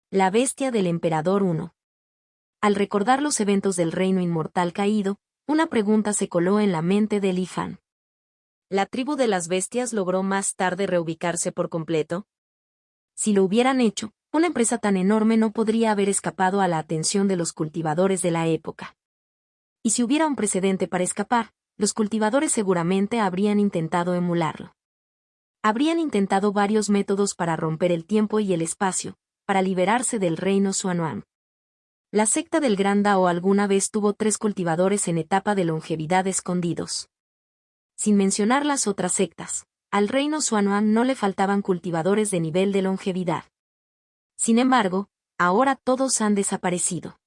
La bestia del Emperador 1. Al recordar los eventos del reino inmortal caído, una pregunta se coló en la mente de Li Fan. ¿La tribu de las bestias logró más tarde reubicarse por completo? Si lo hubieran hecho, una empresa tan enorme no podría haber escapado a la atención de los cultivadores de la época. Y si hubiera un precedente para escapar, los cultivadores seguramente habrían intentado emularlo. Habrían intentado varios métodos para romper el tiempo y el espacio, para liberarse del reino Xuanhuang. La secta del Gran Dao alguna vez tuvo 3 cultivadores en etapa de longevidad escondidos. Sin mencionar las otras sectas, al reino Xuanhuang no le faltaban cultivadores de nivel de longevidad. Sin embargo, ahora todos han desaparecido.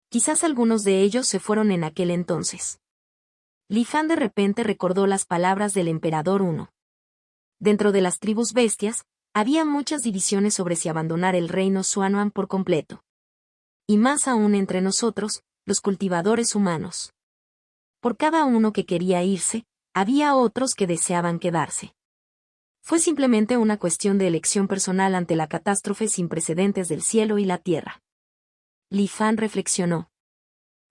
Quizás algunos de ellos se fueron en aquel entonces. Li Fan de repente recordó las palabras del emperador 1. Dentro de las tribus bestias, había muchas divisiones sobre si abandonar el reino Xuanhuang por completo. Y más aún entre nosotros, los cultivadores humanos. Por cada uno que quería irse, había otros que deseaban quedarse. Fue simplemente una cuestión de elección personal ante la catástrofe sin precedentes del cielo y la tierra. Li Fan reflexionó.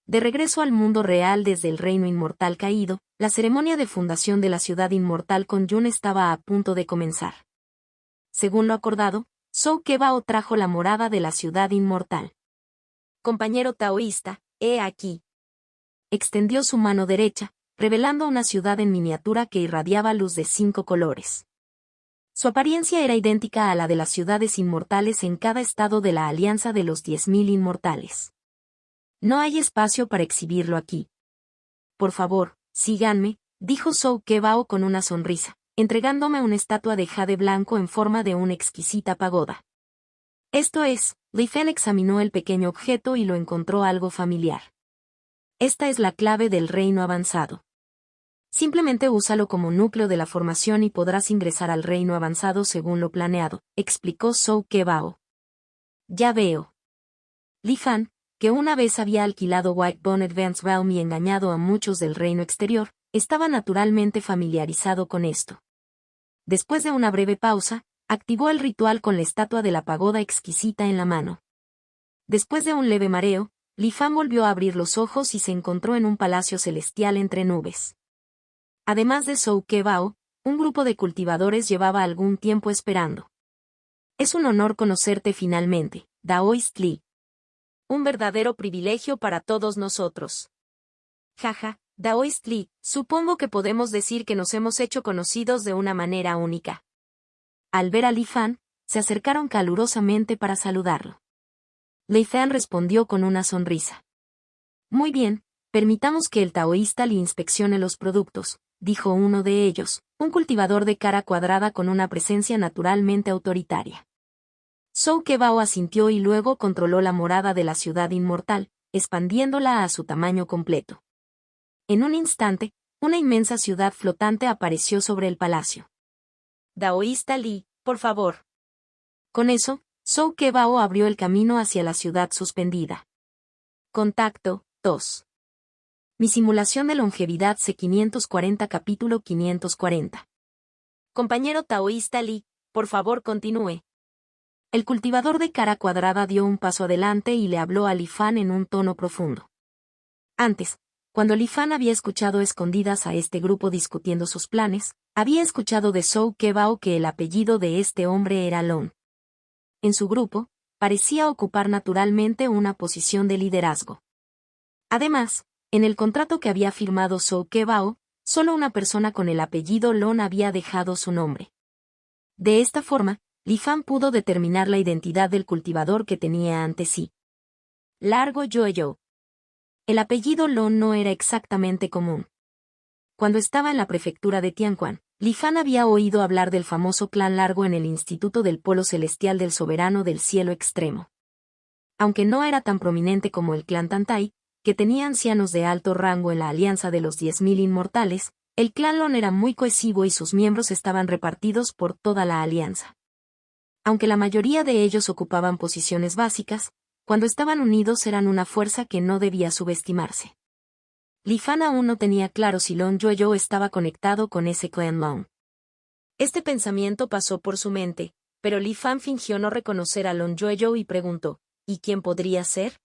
De regreso al mundo real desde el reino inmortal caído, la ceremonia de fundación de la ciudad inmortal con Yun estaba a punto de comenzar. Según lo acordado, Zhou Kebao trajo la morada de la ciudad inmortal. Compañero taoísta, he aquí. Extendió su mano derecha, revelando una ciudad en miniatura que irradiaba luz de 5 colores. Su apariencia era idéntica a la de las ciudades inmortales en cada estado de la Alianza de los 10.000 Inmortales. No hay espacio para exhibirlo aquí. Por favor, síganme, dijo Zhou Kebao con una sonrisa, entregándome una estatua de jade blanco en forma de una exquisita pagoda. Esto es, Li Fan examinó el pequeño objeto y lo encontró algo familiar. Esta es la clave del reino avanzado. Simplemente úsalo como núcleo de la formación y podrás ingresar al reino avanzado según lo planeado, explicó Zhou Kebao. Ya veo. Li Fan, que una vez había alquilado White Bone Advanced Realm y engañado a muchos del reino exterior, estaba naturalmente familiarizado con esto. Después de una breve pausa, activó el ritual con la estatua de la pagoda exquisita en la mano. Después de un leve mareo, Li Fan volvió a abrir los ojos y se encontró en un palacio celestial entre nubes. Además de Zhou Kebao, un grupo de cultivadores llevaba algún tiempo esperando. Es un honor conocerte finalmente, Daoist Li. Un verdadero privilegio para todos nosotros. Jaja, Daoist Li, supongo que podemos decir que nos hemos hecho conocidos de una manera única. Al ver a Li Fan, se acercaron calurosamente para saludarlo. Li Fan respondió con una sonrisa. Muy bien, permitamos que el taoísta le inspeccione los productos, dijo uno de ellos, un cultivador de cara cuadrada con una presencia naturalmente autoritaria. Zhou Kebao asintió y luego controló la morada de la ciudad inmortal, expandiéndola a su tamaño completo. En un instante, una inmensa ciudad flotante apareció sobre el palacio. Daoísta Li, por favor. Con eso, Zhou Kebao abrió el camino hacia la ciudad suspendida. Contacto 2. Mi simulación de longevidad C540 capítulo 540. Compañero taoísta Li, por favor continúe. El cultivador de cara cuadrada dio un paso adelante y le habló a Li Fan en un tono profundo. Antes, cuando Li Fan había escuchado a escondidas a este grupo discutiendo sus planes, había escuchado de Zhou Kebao que el apellido de este hombre era Lon. En su grupo, parecía ocupar naturalmente una posición de liderazgo. Además, en el contrato que había firmado Zhou Kebao, solo una persona con el apellido Lon había dejado su nombre. De esta forma, Li Fan pudo determinar la identidad del cultivador que tenía ante sí. Largo Yoyo. El apellido Lon no era exactamente común. Cuando estaba en la prefectura de Tianquan, Li Fan había oído hablar del famoso clan Largo en el Instituto del Polo Celestial del Soberano del Cielo Extremo. Aunque no era tan prominente como el clan Tantai, que tenía ancianos de alto rango en la Alianza de los 10.000 Inmortales, el clan Lon era muy cohesivo y sus miembros estaban repartidos por toda la Alianza. Aunque la mayoría de ellos ocupaban posiciones básicas, cuando estaban unidos eran una fuerza que no debía subestimarse. Li Fan aún no tenía claro si Lon Yoyo estaba conectado con ese clan Lon. Este pensamiento pasó por su mente, pero Li Fan fingió no reconocer a Lon Yoyo y preguntó, ¿y quién podría ser?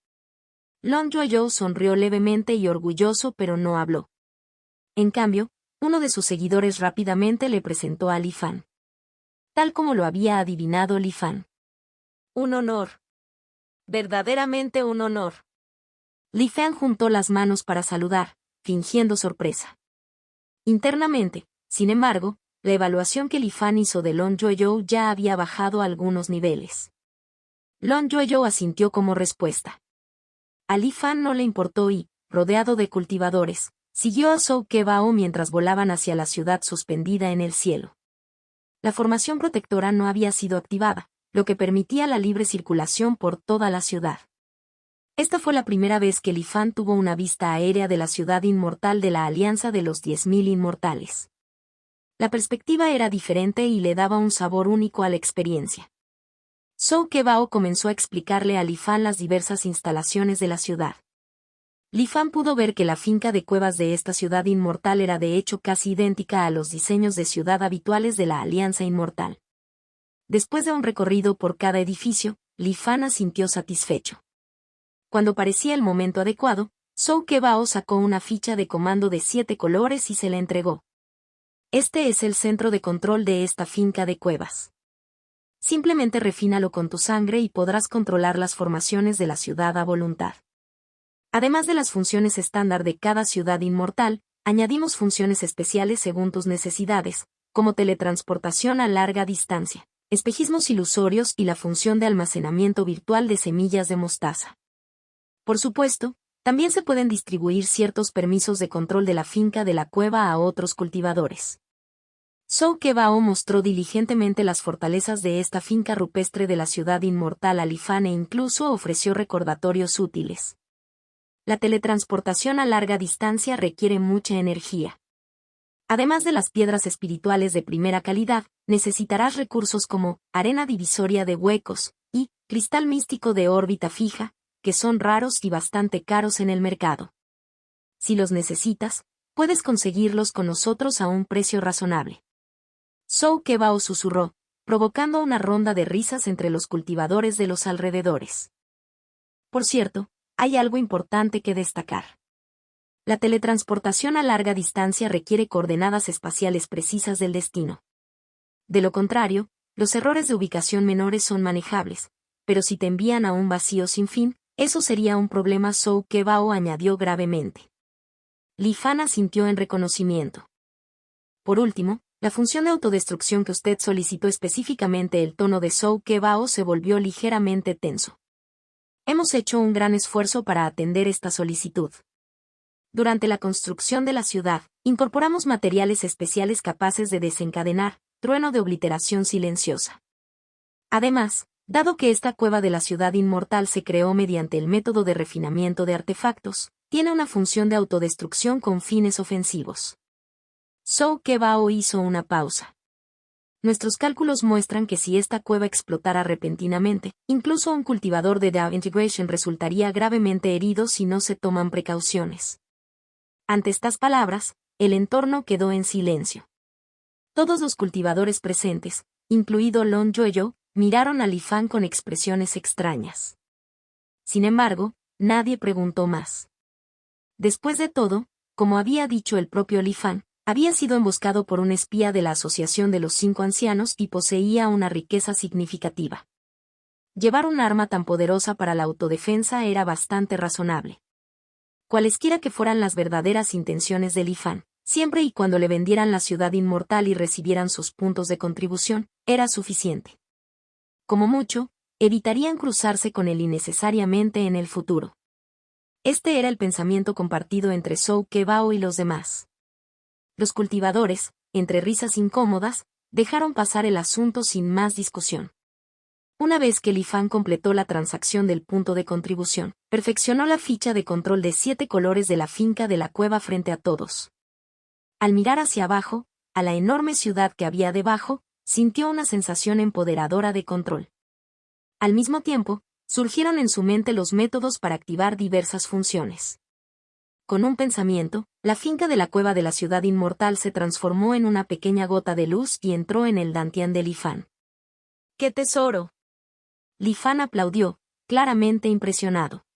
Lon Yoyo sonrió levemente y orgulloso pero no habló. En cambio, Uno de sus seguidores rápidamente le presentó a Li Fan. Tal como lo había adivinado Li Fan. Un honor. Verdaderamente un honor. Li Fan juntó las manos para saludar, fingiendo sorpresa. Internamente, sin embargo, la evaluación que Li Fan hizo de Long Yoyo ya había bajado algunos niveles. Long Yoyo asintió como respuesta. A Li Fan no le importó y, rodeado de cultivadores, siguió a Zhou Kebao mientras volaban hacia la ciudad suspendida en el cielo. La formación protectora no había sido activada, lo que permitía la libre circulación por toda la ciudad. Esta fue la primera vez que Li Fan tuvo una vista aérea de la ciudad inmortal de la Alianza de los 10.000 Inmortales. La perspectiva era diferente y le daba un sabor único a la experiencia. Zhou Kebao comenzó a explicarle a Li Fan las diversas instalaciones de la ciudad. Li Fan pudo ver que la finca de cuevas de esta ciudad inmortal era de hecho casi idéntica a los diseños de ciudad habituales de la Alianza Inmortal. Después de un recorrido por cada edificio, Li Fan asintió satisfecho. Cuando parecía el momento adecuado, Zhou Kebao sacó una ficha de comando de 7 colores y se la entregó. Este es el centro de control de esta finca de cuevas. Simplemente refínalo con tu sangre y podrás controlar las formaciones de la ciudad a voluntad. Además de las funciones estándar de cada ciudad inmortal, añadimos funciones especiales según tus necesidades, como teletransportación a larga distancia, espejismos ilusorios y la función de almacenamiento virtual de semillas de mostaza. Por supuesto, también se pueden distribuir ciertos permisos de control de la finca de la cueva a otros cultivadores. Zhou Kebao mostró diligentemente las fortalezas de esta finca rupestre de la ciudad inmortal a Li Fan e incluso ofreció recordatorios útiles. La teletransportación a larga distancia requiere mucha energía. Además de las piedras espirituales de primera calidad, necesitarás recursos como arena divisoria de huecos y cristal místico de órbita fija, que son raros y bastante caros en el mercado. Si los necesitas, puedes conseguirlos con nosotros a un precio razonable. Zhou Kebao susurró, provocando una ronda de risas entre los cultivadores de los alrededores. Por cierto, hay algo importante que destacar. La teletransportación a larga distancia requiere coordenadas espaciales precisas del destino. De lo contrario, los errores de ubicación menores son manejables, pero si te envían a un vacío sin fin, eso sería un problema. Zhou Kebao añadió gravemente. Li Fan asintió en reconocimiento. Por último, la función de autodestrucción que usted solicitó específicamente. El tono de Zhou Kebao se volvió ligeramente tenso. Hemos hecho un gran esfuerzo para atender esta solicitud. Durante la construcción de la ciudad, incorporamos materiales especiales capaces de desencadenar trueno de obliteración silenciosa. Además, dado que esta cueva de la ciudad inmortal se creó mediante el método de refinamiento de artefactos, tiene una función de autodestrucción con fines ofensivos. Zhou Kebao hizo una pausa. Nuestros cálculos muestran que si esta cueva explotara repentinamente, incluso un cultivador de DAO Integration resultaría gravemente herido si no se toman precauciones. Ante estas palabras, el entorno quedó en silencio. Todos los cultivadores presentes, incluido Long Yoyo, miraron a Li Fan con expresiones extrañas. Sin embargo, nadie preguntó más. Después de todo, como había dicho el propio Li Fan, había sido emboscado por un espía de la Asociación de los 5 Ancianos y poseía una riqueza significativa. Llevar un arma tan poderosa para la autodefensa era bastante razonable. Cualesquiera que fueran las verdaderas intenciones de Li Fan, siempre y cuando le vendieran la ciudad inmortal y recibieran sus puntos de contribución, era suficiente. Como mucho, evitarían cruzarse con él innecesariamente en el futuro. Este era el pensamiento compartido entre Zhou Kebao y los demás. Los cultivadores, entre risas incómodas, dejaron pasar el asunto sin más discusión. Una vez que Li Fan completó la transacción del punto de contribución, perfeccionó la ficha de control de 7 colores de la finca de la cueva frente a todos. Al mirar hacia abajo, a la enorme ciudad que había debajo, sintió una sensación empoderadora de control. Al mismo tiempo, surgieron en su mente los métodos para activar diversas funciones. Con un pensamiento, la finca de la cueva de la ciudad inmortal se transformó en una pequeña gota de luz y entró en el dantián de Li Fan. ¡Qué tesoro! Li Fan aplaudió, claramente impresionado.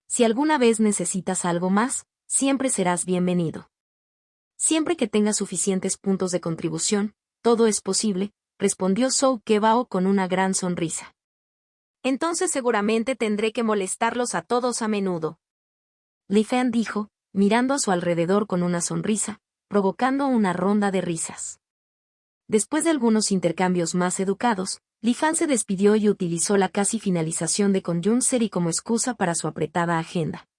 Si alguna vez necesitas algo más, siempre serás bienvenido. Siempre que tengas suficientes puntos de contribución, todo es posible, respondió Zhou Kebao con una gran sonrisa. Entonces seguramente tendré que molestarlos a todos a menudo. Li Fan dijo, mirando a su alrededor con una sonrisa, provocando una ronda de risas. Después de algunos intercambios más educados, Li Fan se despidió y utilizó la casi finalización de Conjunceri como excusa para su apretada agenda.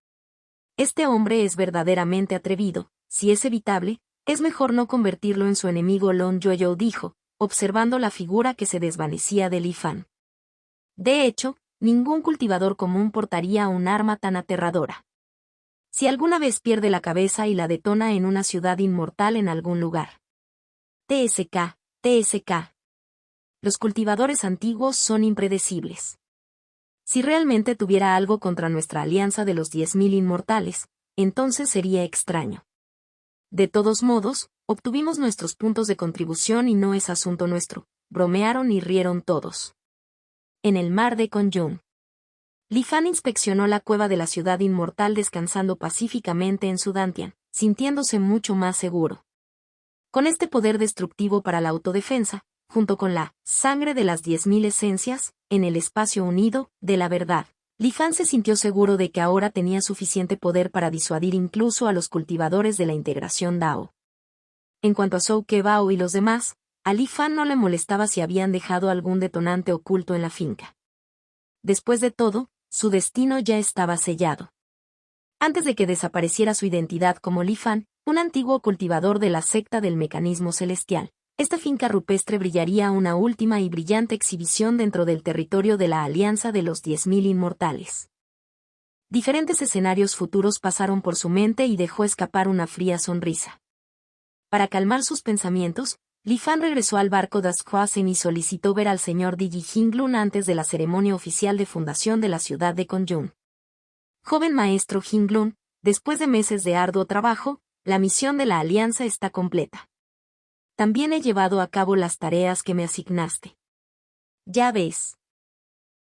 Este hombre es verdaderamente atrevido, si es evitable, es mejor no convertirlo en su enemigo. Long Yoyo dijo, observando la figura que se desvanecía de Li Fan. De hecho, ningún cultivador común portaría un arma tan aterradora. Si alguna vez pierde la cabeza y la detona en una ciudad inmortal en algún lugar. TSK, TSK. Los cultivadores antiguos son impredecibles. Si realmente tuviera algo contra nuestra alianza de los 10.000 inmortales, entonces sería extraño. De todos modos, obtuvimos nuestros puntos de contribución y no es asunto nuestro, bromearon y rieron todos. En el mar de Conjun. Li Fan inspeccionó la cueva de la ciudad inmortal descansando pacíficamente en su dantian, sintiéndose mucho más seguro. Con este poder destructivo para la autodefensa, junto con la sangre de las 10.000 esencias, en el espacio unido, de la verdad, Li Fan se sintió seguro de que ahora tenía suficiente poder para disuadir incluso a los cultivadores de la integración Dao. En cuanto a Zhou Kebao y los demás, a Li Fan no le molestaba si habían dejado algún detonante oculto en la finca. Después de todo, su destino ya estaba sellado. Antes de que desapareciera su identidad como Li Fan, un antiguo cultivador de la secta del mecanismo celestial, esta finca rupestre brillaría una última y brillante exhibición dentro del territorio de la Alianza de los 10.000 Inmortales. Diferentes escenarios futuros pasaron por su mente y dejó escapar una fría sonrisa. Para calmar sus pensamientos, Li Fan regresó al barco Das Croisen y solicitó ver al señor Digi Jinglun antes de la ceremonia oficial de fundación de la ciudad de Conjun. Joven maestro Jinglun, después de meses de arduo trabajo, la misión de la alianza está completa. También he llevado a cabo las tareas que me asignaste. Ya ves.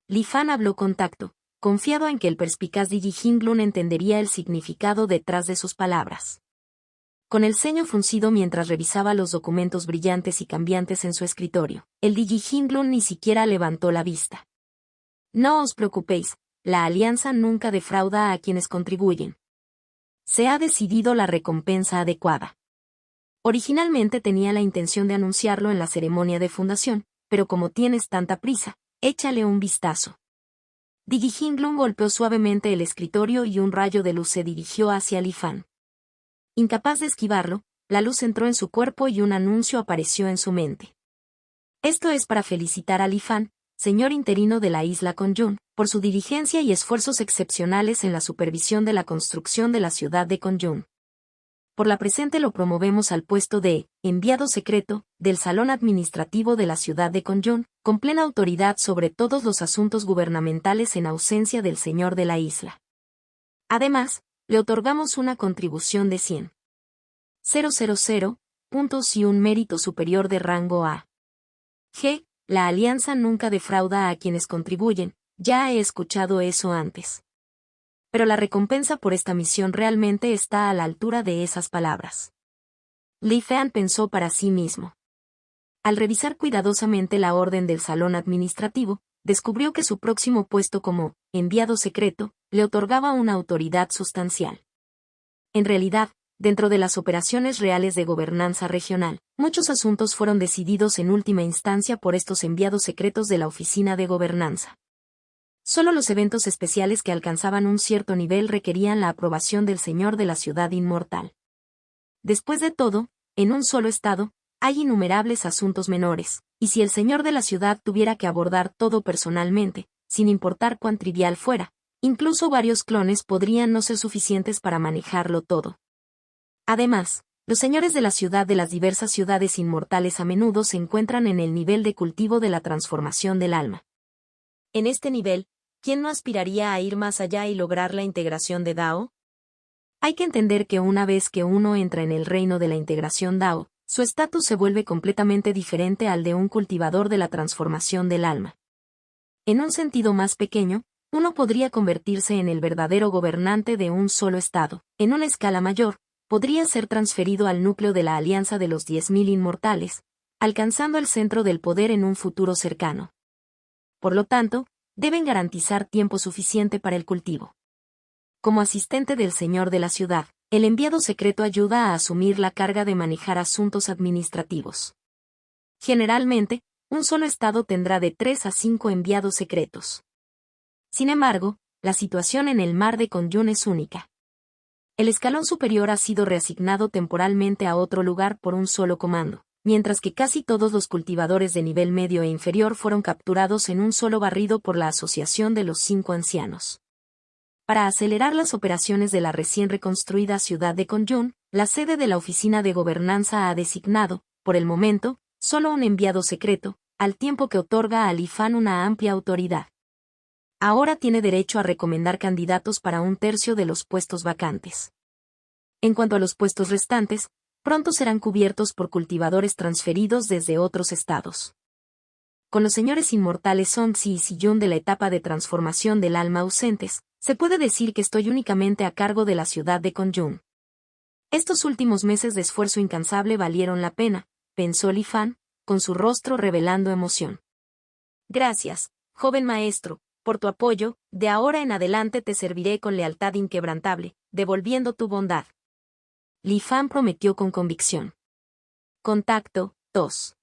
Li Fan habló con tacto, confiado en que el perspicaz Digi Jinglun entendería el significado detrás de sus palabras. Con el ceño fruncido mientras revisaba los documentos brillantes y cambiantes en su escritorio, el Digi Jinglun ni siquiera levantó la vista. No os preocupéis, la alianza nunca defrauda a quienes contribuyen. Se ha decidido la recompensa adecuada. Originalmente tenía la intención de anunciarlo en la ceremonia de fundación, pero como tienes tanta prisa, échale un vistazo. Digi Jinglun golpeó suavemente el escritorio y un rayo de luz se dirigió hacia Li Fan. Incapaz de esquivarlo, la luz entró en su cuerpo y un anuncio apareció en su mente. Esto es para felicitar a Li Fan, señor interino de la isla Conjun, por su diligencia y esfuerzos excepcionales en la supervisión de la construcción de la ciudad de Conjun. Por la presente lo promovemos al puesto de enviado secreto del Salón Administrativo de la ciudad de Conjun, con plena autoridad sobre todos los asuntos gubernamentales en ausencia del señor de la isla. Además, le otorgamos una contribución de 100,000 puntos y un mérito superior de rango A. G. La alianza nunca defrauda a quienes contribuyen, ya he escuchado eso antes. Pero la recompensa por esta misión realmente está a la altura de esas palabras. Li Fan pensó para sí mismo. Al revisar cuidadosamente la orden del salón administrativo, descubrió que su próximo puesto como enviado secreto le otorgaba una autoridad sustancial. En realidad, dentro de las operaciones reales de gobernanza regional, muchos asuntos fueron decididos en última instancia por estos enviados secretos de la oficina de gobernanza. Solo los eventos especiales que alcanzaban un cierto nivel requerían la aprobación del señor de la ciudad inmortal. Después de todo, en un solo estado, hay innumerables asuntos menores, y si el señor de la ciudad tuviera que abordar todo personalmente, sin importar cuán trivial fuera, incluso varios clones podrían no ser suficientes para manejarlo todo. Además, los señores de la ciudad de las diversas ciudades inmortales a menudo se encuentran en el nivel de cultivo de la transformación del alma. En este nivel, ¿quién no aspiraría a ir más allá y lograr la integración de Dao? Hay que entender que una vez que uno entra en el reino de la integración Dao, su estatus se vuelve completamente diferente al de un cultivador de la transformación del alma. En un sentido más pequeño, uno podría convertirse en el verdadero gobernante de un solo estado. En una escala mayor, podría ser transferido al núcleo de la Alianza de los 10.000 Inmortales, alcanzando el centro del poder en un futuro cercano. Por lo tanto, deben garantizar tiempo suficiente para el cultivo. Como asistente del señor de la ciudad, el enviado secreto ayuda a asumir la carga de manejar asuntos administrativos. Generalmente, un solo estado tendrá de 3 a 5 enviados secretos. Sin embargo, la situación en el mar de Konyun es única. El escalón superior ha sido reasignado temporalmente a otro lugar por un solo comando, mientras que casi todos los cultivadores de nivel medio e inferior fueron capturados en un solo barrido por la Asociación de los 5 Ancianos. Para acelerar las operaciones de la recién reconstruida ciudad de Konyun, la sede de la Oficina de Gobernanza ha designado, por el momento, solo un enviado secreto, al tiempo que otorga a Li Fan una amplia autoridad. Ahora tiene derecho a recomendar candidatos para un tercio de los puestos vacantes. En cuanto a los puestos restantes, pronto serán cubiertos por cultivadores transferidos desde otros estados. Con los señores inmortales Song Si y Si Yun de la etapa de transformación del alma ausentes, se puede decir que estoy únicamente a cargo de la ciudad de Konyun. Estos últimos meses de esfuerzo incansable valieron la pena, pensó Li Fan, con su rostro revelando emoción. Gracias, joven maestro, por tu apoyo, de ahora en adelante te serviré con lealtad inquebrantable, devolviendo tu bondad. Li Fan prometió con convicción. Contacto, 2.